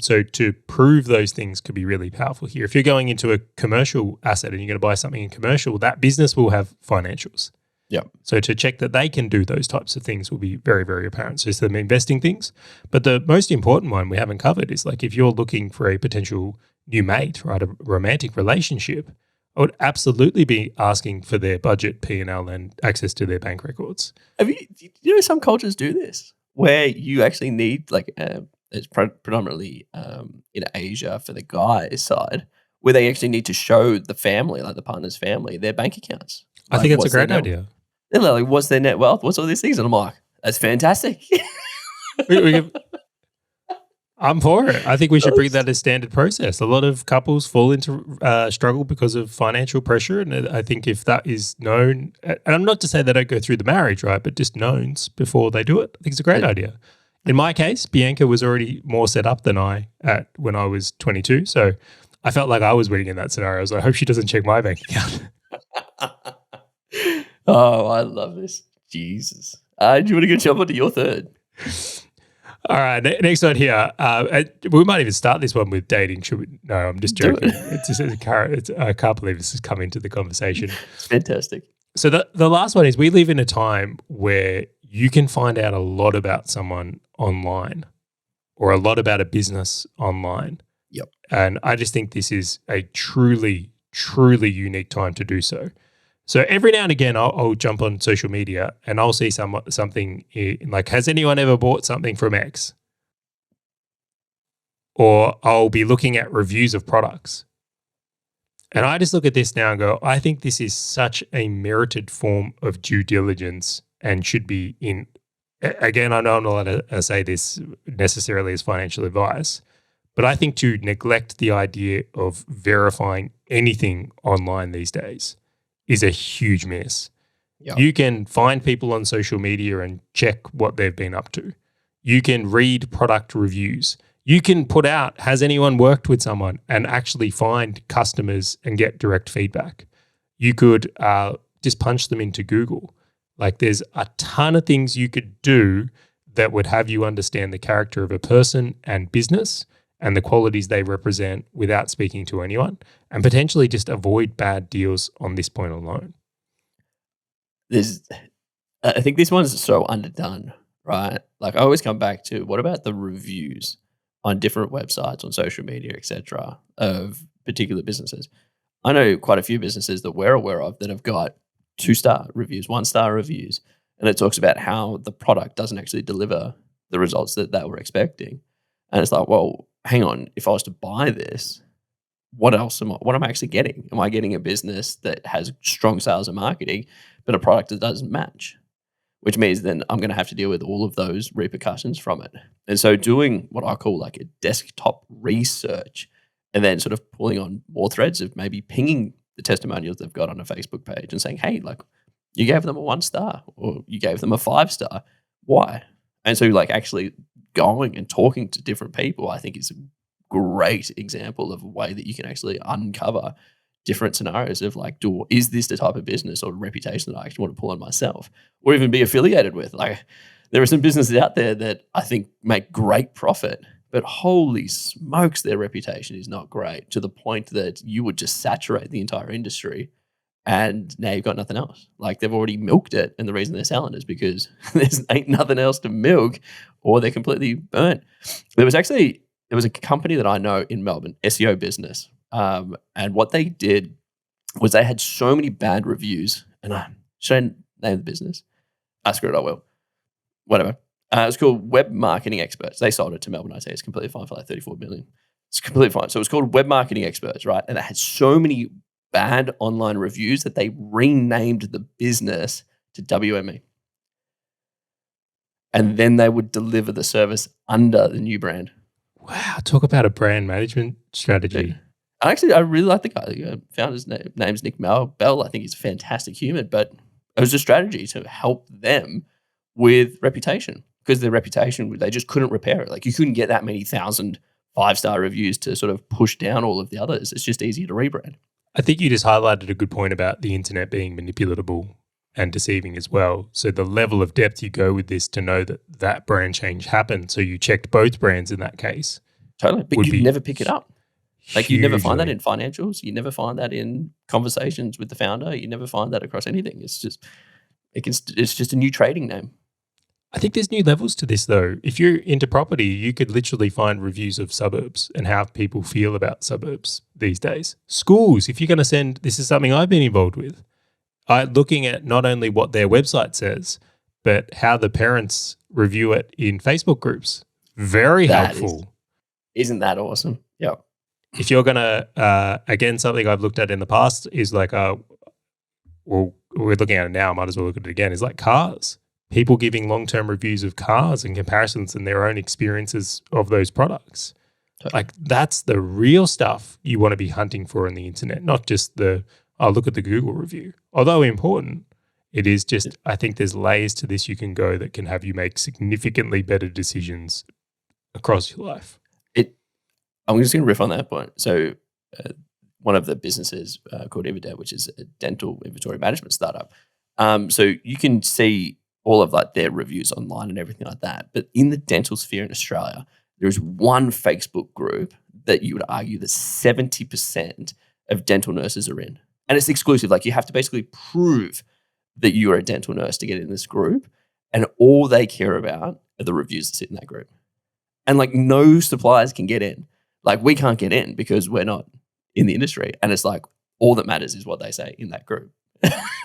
Speaker 2: So to prove those things could be really powerful here. If you're going into a commercial asset and you're going to buy something in commercial, that business will have financials.
Speaker 1: Yeah.
Speaker 2: So to check that they can do those types of things will be very, very apparent. So it's them investing things. But the most important one we haven't covered is like if you're looking for a potential new mate, right, a romantic relationship, I would absolutely be asking for their budget, P&L, and access to their bank records.
Speaker 1: Do you know some cultures do this where you actually need like it's predominantly in Asia for the guy's side where they actually need to show the family, like the partner's family, their bank accounts.
Speaker 2: I think it's a great idea.
Speaker 1: They're like, what's their net wealth? What's all these things? And I'm like, that's fantastic.
Speaker 2: I'm for it. I think we should bring that as standard process. A lot of couples fall into struggle because of financial pressure. And I think if that is known, and I'm not to say they don't go through the marriage, right, but just knowns before they do it, I think it's a great idea. In my case, Bianca was already more set up than I when I was 22. So I felt like I was winning in that scenario. So I hope she doesn't check my bank account.
Speaker 1: Oh, I love this. Jesus. Do you want to go jump onto your third?
Speaker 2: All right, next one here. We might even start this one with dating. Should we? No, I'm just
Speaker 1: Do
Speaker 2: joking.
Speaker 1: it.
Speaker 2: I can't believe this has come into the conversation.
Speaker 1: It's fantastic.
Speaker 2: So the last one is we live in a time where you can find out a lot about someone online or a lot about a business online.
Speaker 1: Yep.
Speaker 2: And I just think this is a truly, truly unique time to do so. So every now and again, I'll jump on social media and I'll see something like, has anyone ever bought something from X? Or I'll be looking at reviews of products. And I just look at this now and go, I think this is such a merited form of due diligence and should be in. Again, I know I'm not allowed to say this necessarily as financial advice, but I think to neglect the idea of verifying anything online these days is a huge miss.
Speaker 1: Yep.
Speaker 2: You can find people on social media and check what they've been up to. You can read product reviews. You can put out, has anyone worked with someone, and actually find customers and get direct feedback. You could just punch them into Google. Like there's a ton of things you could do that would have you understand the character of a person and business and the qualities they represent without speaking to anyone, and potentially just avoid bad deals on this point alone.
Speaker 1: I think this one's so underdone, right? Like I always come back to, what about the reviews on different websites, on social media, etc., of particular businesses? I know quite a few businesses that we're aware of that have got 2-star reviews, 1-star reviews, and it talks about how the product doesn't actually deliver the results that they were expecting. And it's like, well, hang on, if I was to buy this, what am I actually getting? Am I getting a business that has strong sales and marketing, but a product that doesn't match? Which means then I'm going to have to deal with all of those repercussions from it. And so doing what I call like a desktop research and then sort of pulling on more threads of maybe pinging the testimonials they've got on a Facebook page and saying, hey, like you gave them a 1-star or you gave them a 5-star. Why? And so like actually going and talking to different people, I think is a great example of a way that you can actually uncover different scenarios of like, is this the type of business or reputation that I actually want to pull on myself or even be affiliated with? Like there are some businesses out there that I think make great profit, but holy smokes, their reputation is not great to the point that you would just saturate the entire industry and now you've got nothing else. Like they've already milked it, and the reason they're selling is because there's ain't nothing else to milk or they're completely burnt. There was a company that I know in Melbourne, SEO business, and what they did was they had so many bad reviews, and should I name the business? Screw it, I will. Whatever. It's called Web Marketing Experts. They sold it to Melbourne IT. It's completely fine for like 34 million. It's completely fine. So it was called Web Marketing Experts, right? And it had so many bad online reviews that they renamed the business to WME. And then they would deliver the service under the new brand.
Speaker 2: Wow, talk about a brand management strategy.
Speaker 1: Actually, I really like the guy. The founder's name's Nick Bell. I think he's a fantastic human, but it was a strategy to help them with reputation because their reputation, they just couldn't repair it. Like you couldn't get that many 1,000 5-star reviews to sort of push down all of the others. It's just easier to rebrand.
Speaker 2: I think you just highlighted a good point about the internet being manipulatable and deceiving as well. So the level of depth you go with this to know that that brand change happened. So you checked both brands in that case.
Speaker 1: Totally. But you never pick it up. Like you never find that
Speaker 2: hugely.
Speaker 1: in financials. You never find that in conversations with the founder. You never find that across anything. It's just a new trading name.
Speaker 2: I think there's new levels to this though. If you're into property, you could literally find reviews of suburbs and how people feel about suburbs these days. Schools, if you're going to send, this is something I've been involved with. Looking at not only what their website says, but how the parents review it in Facebook groups. Very helpful.
Speaker 1: Isn't that awesome? Yeah.
Speaker 2: If you're going to, again, something I've looked at in the past is like, well, we're looking at it now, might as well look at it again, is like cars. People giving long-term reviews of cars and comparisons and their own experiences of those products.
Speaker 1: Totally.
Speaker 2: Like that's the real stuff you want to be hunting for on the internet, not just look at the Google review. Although important, it is just, I think there's layers to this you can go that can have you make significantly better decisions across your life.
Speaker 1: I'm just going to riff on that point. So one of the businesses called Everdebt, which is a dental inventory management startup. So you can see all of like their reviews online and everything like that. But in the dental sphere in Australia, there is one Facebook group that you would argue that 70% of dental nurses are in. And it's exclusive. Like you have to basically prove that you are a dental nurse to get in this group. And all they care about are the reviews that sit in that group. And like no suppliers can get in. Like we can't get in because we're not in the industry. And it's like all that matters is what they say in that group.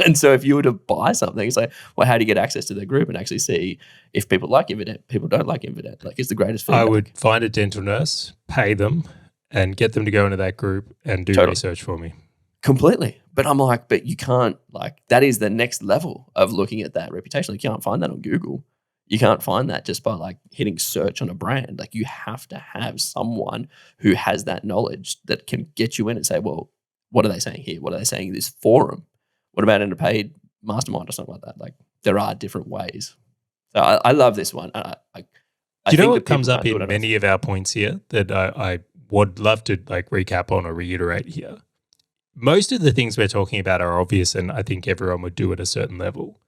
Speaker 1: And so if you were to buy something, it's like, well, how do you get access to their group and actually see if people like Invident, people don't like Invident? Like it's the greatest feedback.
Speaker 2: I would find a dental nurse, pay them, and get them to go into that group and do research for me.
Speaker 1: Completely. But I'm like, but you can't, like, that is the next level of looking at that reputation. Like you can't find that on Google. You can't find that just by like hitting search on a brand. Like you have to have someone who has that knowledge that can get you in and say, well, what are they saying here? What are they saying in this forum? What about in a paid mastermind or something like that? Like there are different ways. So I love this one.
Speaker 2: Do you know what comes up in many of our points here that I would love to like recap on or reiterate here? Most of the things we're talking about are obvious and I think everyone would do at a certain level.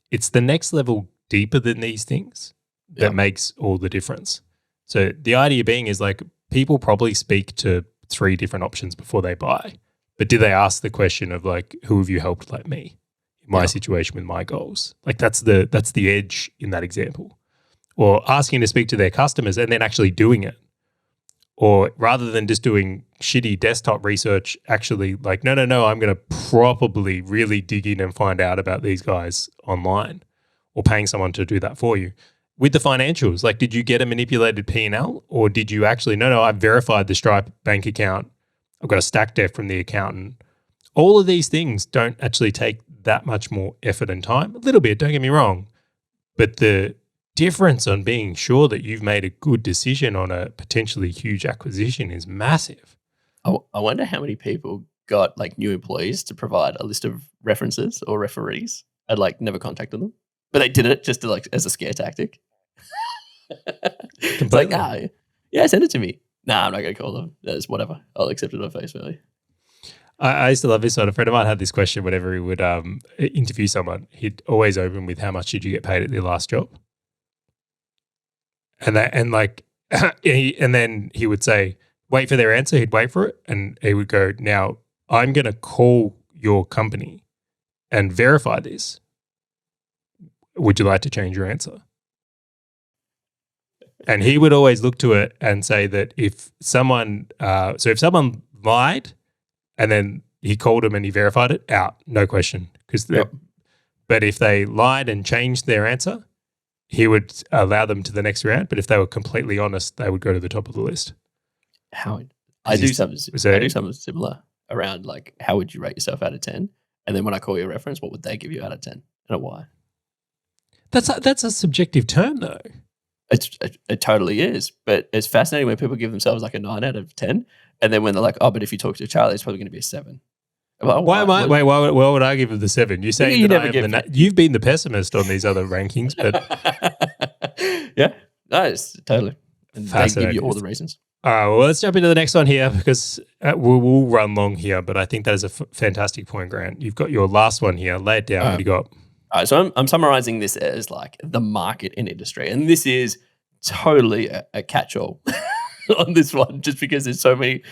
Speaker 2: It's the next level deeper than these things that makes all the difference. So the idea being is like people probably speak to 3 different options before they buy. But do they ask the question of like, who have you helped like me in my situation with my goals? Like that's the edge in that example. Or asking to speak to their customers and then actually doing it. Or rather than just doing shitty desktop research, actually like, no, I'm going to probably really dig in and find out about these guys online or paying someone to do that for you. With the financials, like did you get a manipulated P&L or did you actually, no, I've verified the Stripe bank account. I've got a stack def from the accountant. All of these things don't actually take that much more effort and time. A little bit, don't get me wrong. But the difference on being sure that you've made a good decision on a potentially huge acquisition is massive.
Speaker 1: I wonder how many people got like new employees to provide a list of references or referees and like never contacted them. But they did it just to like as a scare tactic. It's like, yeah, send it to me. Nah, I'm not going to call them. That's whatever. I'll accept it on face value.
Speaker 2: I used to love this one. A friend of mine had this question whenever he would interview someone. He'd always open with, how much did you get paid at your last job? And then he would say, wait for their answer. He'd wait for it. And he would go, now I'm going to call your company and verify this. Would you like to change your answer? And he would always look to it and say that if someone lied and then he called him and he verified it, out, no question. But if they lied and changed their answer, he would allow them to the next round. But if they were completely honest, they would go to the top of the list.
Speaker 1: I do something similar around like, how would you rate yourself out of 10? And then when I call you a reference, what would they give you out of 10 and why?
Speaker 2: That's a subjective term though.
Speaker 1: It totally is, but it's fascinating when people give themselves like a 9 out of 10, and then when they're like, "Oh, but if you talk to Charley, it's probably going to be a 7."
Speaker 2: Well, why would I give it the 7? You're saying you've been the pessimist on these other rankings, but
Speaker 1: yeah, no, it's totally. And they give you all the reasons.
Speaker 2: Well, let's jump into the next one here because we'll run long here, but I think that is a fantastic point, Grant. You've got your last one here. Lay it down. What do you got?
Speaker 1: All right, so I'm summarizing this as like the market and industry, and this is totally a catch-all on this one, just because there's so many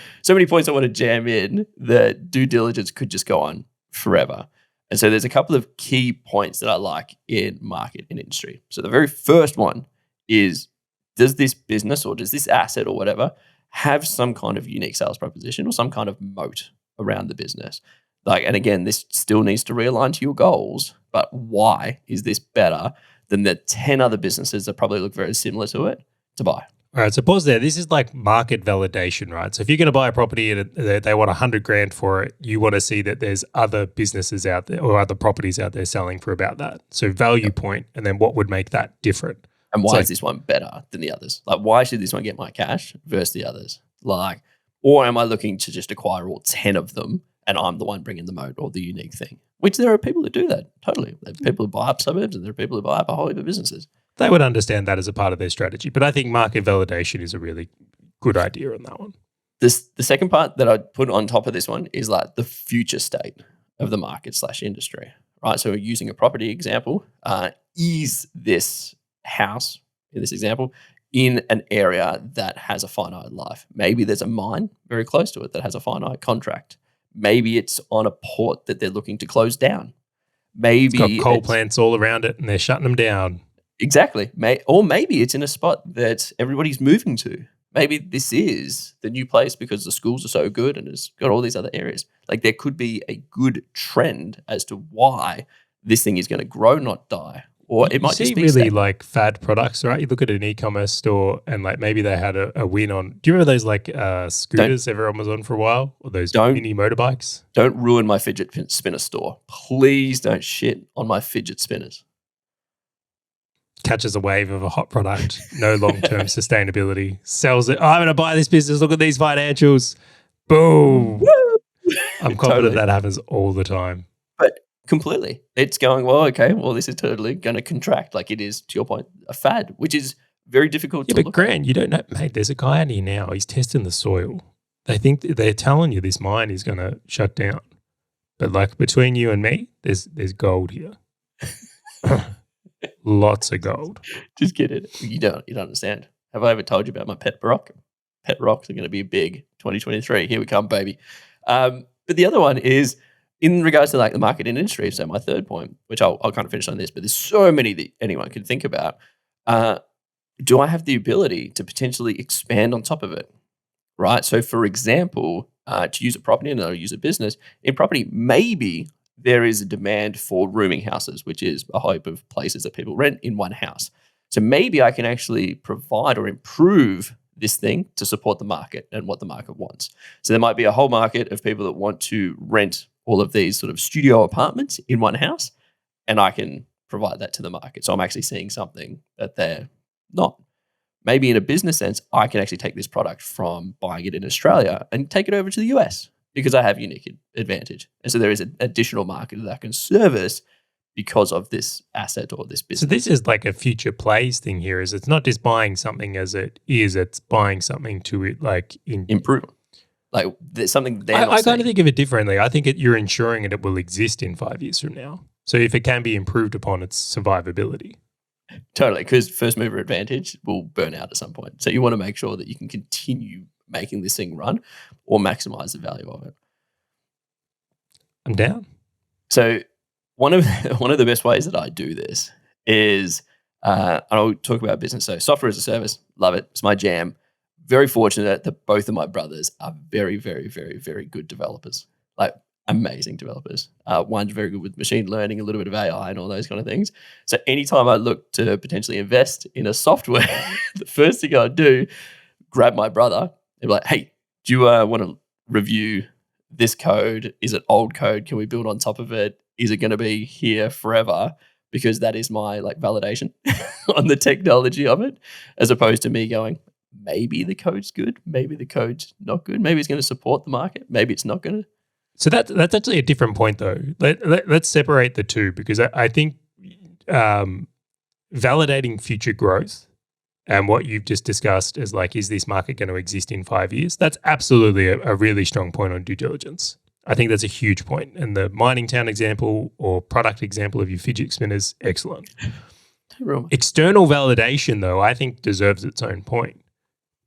Speaker 1: points I want to jam in that due diligence could just go on forever. And so there's a couple of key points that I like in market and industry. So the very first one is, does this business or does this asset or whatever have some kind of unique sales proposition or some kind of moat around the business? Like, and again, this still needs to realign to your goals, but why is this better than the 10 other businesses that probably look very similar to it to buy?
Speaker 2: All right, so pause there. This is like market validation, right? So if you're going to buy a property and they want $100,000 for it, you want to see that there's other businesses out there or other properties out there selling for about that. So value point, and then what would make that different?
Speaker 1: And why is this one better than the others? Like, why should this one get my cash versus the others? Like, or am I looking to just acquire all 10 of them and I'm the one bringing the moat or the unique thing? Which there are people that do that, totally. There are people who buy up suburbs and there are people who buy up a whole heap of businesses.
Speaker 2: They would understand that as a part of their strategy. But I think market validation is a really good idea on that one.
Speaker 1: The second part that I'd put on top of this one is like the future state of the market / industry, right? So using a property example, is this house, in this example, in an area that has a finite life? Maybe there's a mine very close to it that has a finite contract. Maybe it's on a port that they're looking to close down.
Speaker 2: It's got
Speaker 1: Maybe
Speaker 2: coal plants all around it and they're shutting them down.
Speaker 1: exactly. Or maybe it's in a spot that everybody's moving to. Maybe this is the new place because the schools are so good and it's got all these other areas. Like there could be a good trend as to why this thing is going to grow, not die. Or it
Speaker 2: You
Speaker 1: might
Speaker 2: see
Speaker 1: just be
Speaker 2: really
Speaker 1: stagnant.
Speaker 2: like fad products, right? You look at an e-commerce store and like maybe they had a win on. Do you remember those like scooters everyone was on for a while, or those
Speaker 1: Don't-
Speaker 2: mini motorbikes?
Speaker 1: Don't ruin my fidget spinner store. Please don't shit on my fidget spinners.
Speaker 2: Catches a wave of a hot product, no long-term sustainability, sells it. Oh, I'm going to buy this business. Look at these financials. Boom. I'm confident
Speaker 1: Totally.
Speaker 2: that happens all the time.
Speaker 1: But completely. It's going, well, okay, well, this is totally going to contract like it is, to your point, a fad, which is very difficult
Speaker 2: Yeah,
Speaker 1: to
Speaker 2: but
Speaker 1: look
Speaker 2: Grant, you don't know, mate. There's a guy out here now. He's testing the soil. They think they're telling you this mine is going to shut down, but like between you and me, there's gold here. Lots of gold.
Speaker 1: Just get it. You don't understand. Have I ever told you about my pet rock? Pet rocks are going to be big 2023. Here we come, baby. But the other one is in regards to like the market and industry. So my third point, which I'll kind of finish on this, but there's so many that anyone can think about. Do I have the ability to potentially expand on top of it? Right. So for example, to use a property and I'll use a business in property, maybe there is a demand for rooming houses, which is a hope of places that people rent in one house. So maybe I can actually provide or improve this thing to support the market and what the market wants. So there might be a whole market of people that want to rent all of these sort of studio apartments in one house, and I can provide that to the market. So I'm actually seeing something that they're not. Maybe in a business sense, I can actually take this product from buying it in Australia and take it over to the US because I have unique advantage. And so there is an additional market that I can service because of this asset or this business.
Speaker 2: So this is like a future plays thing here. Is it's not just buying something as it is; it's buying something to it like
Speaker 1: improve. Like there's something they're not
Speaker 2: I kind of
Speaker 1: seeing.
Speaker 2: think of it differently. I think you're ensuring it will exist in 5 years from now. So if it can be improved upon its survivability.
Speaker 1: Totally, because first mover advantage will burn out at some point. So you want to make sure that you can continue making this thing run or maximize the value of it.
Speaker 2: I'm down.
Speaker 1: So one of the best ways that I do this is I'll talk about business. So software as a service, love it. It's my jam. Very fortunate that both of my brothers are very, very, very, very good developers. Like amazing developers. One's very good with machine learning, a little bit of AI and all those kind of things. So anytime I look to potentially invest in a software, the first thing I do, grab my brother and be like, hey, do you want to review this code? Is it old code? Can we build on top of it? Is it going to be here forever? Because that is my like validation on the technology of it, as opposed to me going, maybe the code's good, maybe the code's not good, maybe it's going to support the market, maybe it's not going to.
Speaker 2: So that's actually a different point, though. Let's separate the two, because I think validating future growth and what you've just discussed is like, is this market going to exist in 5 years? That's absolutely a really strong point on due diligence. I think that's a huge point. And the mining town example or product example of your fidget spinners, excellent. External validation, though, I think deserves its own point.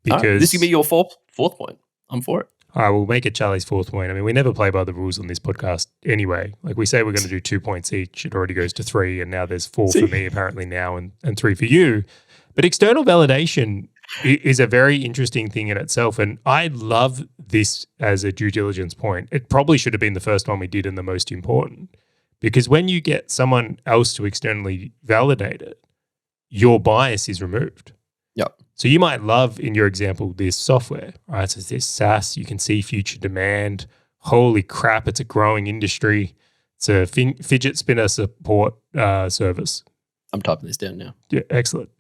Speaker 2: Because
Speaker 1: this could be your fourth point. I'm for it.
Speaker 2: All right, we'll make it Charlie's fourth point. I mean, we never play by the rules on this podcast anyway. Like we say we're going to do 2 points each. It already goes to 3, and now there's 4 for me apparently now and 3 for you. But external validation is a very interesting thing in itself, and I love this as a due diligence point. It probably should have been the first one we did and the most important, because when you get someone else to externally validate it, your bias is removed.
Speaker 1: Yep.
Speaker 2: So you might love, in your example, this software, right? So it's this SaaS, you can see future demand. Holy crap, it's a growing industry. It's a fidget spinner support service.
Speaker 1: I'm typing this down now.
Speaker 2: Yeah, excellent.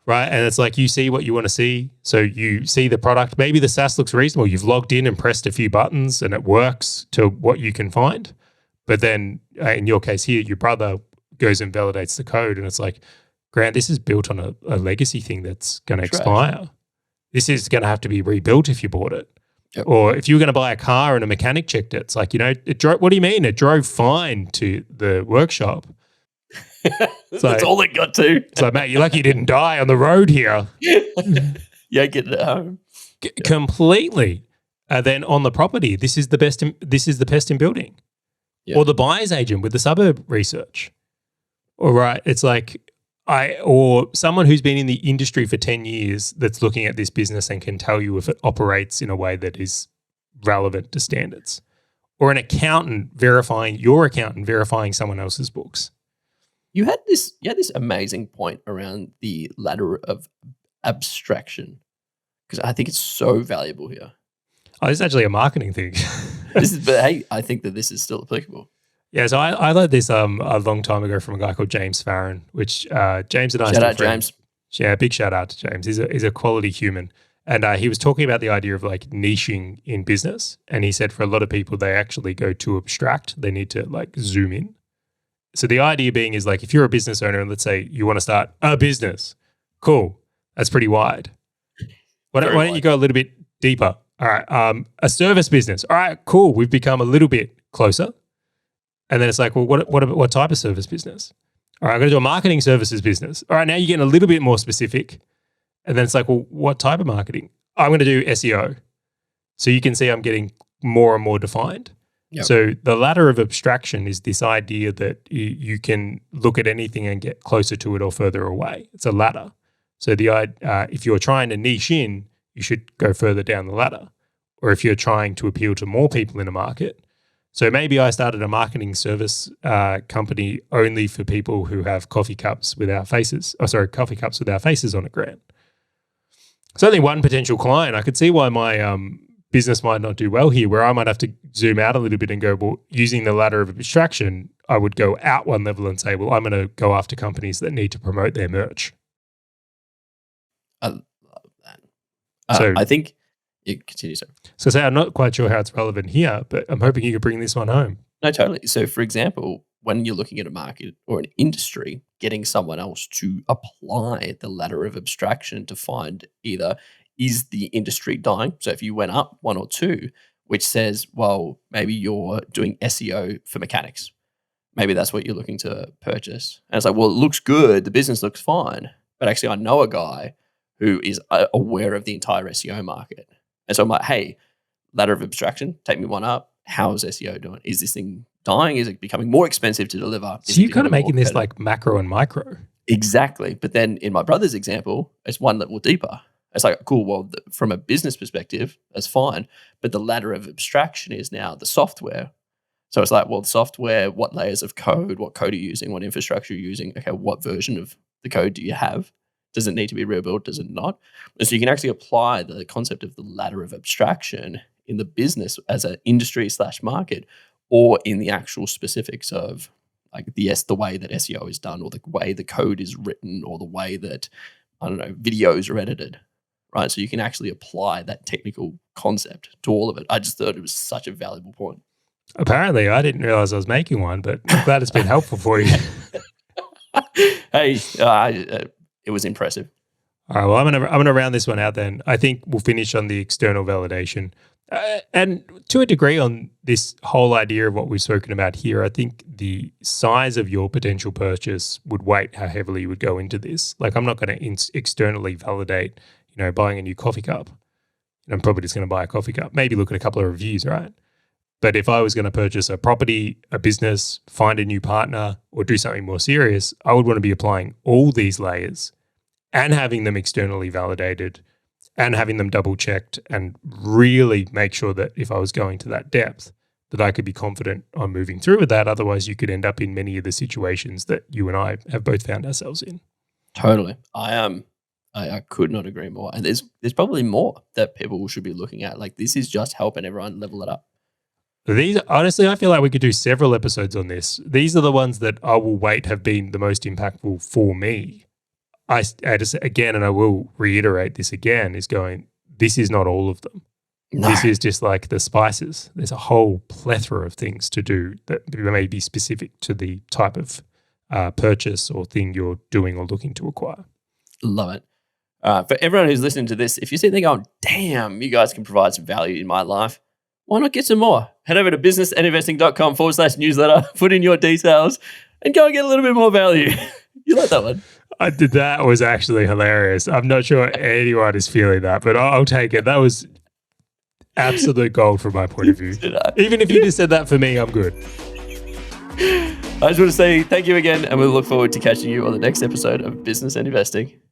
Speaker 2: Right, and it's like you see what you want to see. So you see the product. Maybe the SaaS looks reasonable. You've logged in and pressed a few buttons and it works to what you can find. But then in your case here, your brother goes and validates the code and it's like, Grant, this is built on a legacy thing that's going to expire. This is going to have to be rebuilt if you bought it.
Speaker 1: Yep.
Speaker 2: Or if you were going to buy a car and a mechanic checked it, it's like, it drove, what do you mean? It drove fine to the workshop.
Speaker 1: That's all it got to.
Speaker 2: It's like, mate, you're lucky you didn't die on the road here.
Speaker 1: Yeah, get it at home.
Speaker 2: Completely. Then on the property, this is the best in building.
Speaker 1: Yeah.
Speaker 2: Or the buyer's agent with the suburb research. All right, it's like or someone who's been in the industry for 10 years that's looking at this business and can tell you if it operates in a way that is relevant to standards. Or an accountant verifying someone else's books.
Speaker 1: You had this amazing point around the ladder of abstraction, because I think it's so valuable here.
Speaker 2: Oh, this is actually a marketing thing.
Speaker 1: But hey, I think that this is still applicable.
Speaker 2: Yeah, so I learned this a long time ago from a guy called James Farron, which James and I
Speaker 1: Shout out, James.
Speaker 2: Yeah, big shout out to James. He's a quality human. And he was talking about the idea of like niching in business. And he said for a lot of people, they actually go too abstract. They need to like zoom in. So the idea being is like if you're a business owner and let's say you want to start a business, cool, that's pretty wide. Why don't you go a little bit deeper? All right, a service business. All right, cool. We've become a little bit closer. And then it's like, well, what type of service business? All right, I'm going to do a marketing services business. All right, now you're getting a little bit more specific. And then it's like, well, what type of marketing? I'm going to do SEO. So you can see I'm getting more and more defined. Yep. So the ladder of abstraction is this idea that you can look at anything and get closer to it or further away. It's a ladder. So if you're trying to niche in, you should go further down the ladder. Or if you're trying to appeal to more people in a market. So maybe I started a marketing service company only for people who have coffee cups with our faces on it, Grant. It's only one potential client. I could see why my business might not do well here, where I might have to zoom out a little bit and go, well, using the ladder of abstraction, I would go out one level and say, well, I'm going to go after companies that need to promote their merch.
Speaker 1: I love that. I think you continue, sir.
Speaker 2: So say I'm not quite sure how it's relevant here, but I'm hoping you could bring this one home.
Speaker 1: No, totally. So for example, when you're looking at a market or an industry, getting someone else to apply the ladder of abstraction to find either is the industry dying? So if you went up one or two, which says, well, maybe you're doing SEO for mechanics. Maybe that's what you're looking to purchase. And it's like, well, it looks good. The business looks fine. But actually, I know a guy who is aware of the entire SEO market. And so I'm like, hey, ladder of abstraction, take me one up. How's SEO doing? Is this thing dying? Is it becoming more expensive to deliver?
Speaker 2: So you're kind of making this like macro and micro.
Speaker 1: Exactly. But then in my brother's example, it's one level deeper. It's like, cool, well, from a business perspective, that's fine. But the ladder of abstraction is now the software. So it's like, well, the software, what layers of code, what code are you using, what infrastructure are you using? Okay, what version of the code do you have? Does it need to be rebuilt? Does it not? And so you can actually apply the concept of the ladder of abstraction in the business as an industry / market, or in the actual specifics of like the way that SEO is done, or the way the code is written, or the way that, I don't know, videos are edited, right? So you can actually apply that technical concept to all of it. I just thought it was such a valuable point.
Speaker 2: Apparently, I didn't realize I was making one, but I'm glad it's been helpful for you.
Speaker 1: Hey, it was impressive.
Speaker 2: All right, well, I'm gonna round this one out then. I think we'll finish on the external validation. And to a degree on this whole idea of what we've spoken about here, I think the size of your potential purchase would weight how heavily you would go into this. Like I'm not going to externally validate, buying a new coffee cup. I'm probably just going to buy a coffee cup, maybe look at a couple of reviews, right? But if I was going to purchase a property, a business, find a new partner, or do something more serious, I would want to be applying all these layers and having them externally validated and having them double checked and really make sure that if I was going to that depth, that I could be confident on moving through with that. Otherwise, you could end up in many of the situations that you and I have both found ourselves in.
Speaker 1: Totally. I could not agree more. And there's probably more that people should be looking at. Like this is just helping everyone level it up.
Speaker 2: These, honestly, I feel like we could do several episodes on this. These are the ones that I will wait have been the most impactful for me. I just, again, and I will reiterate this again, is going, this is not all of them. No. This is just like the spices. There's a whole plethora of things to do that may be specific to the type of purchase or thing you're doing or looking to acquire.
Speaker 1: Love it. For everyone who's listening to this, if you sit there going, damn, you guys can provide some value in my life, why not get some more? Head over to businessandinvesting.com/newsletter, put in your details, and go and get a little bit more value. You like that one?
Speaker 2: I did that. Was actually hilarious. I'm not sure anyone is feeling that, but I'll take it. That was absolute gold from my point of view. Even if you just said that for me, I'm good.
Speaker 1: I just want to say thank you again, and we look forward to catching you on the next episode of Business and Investing.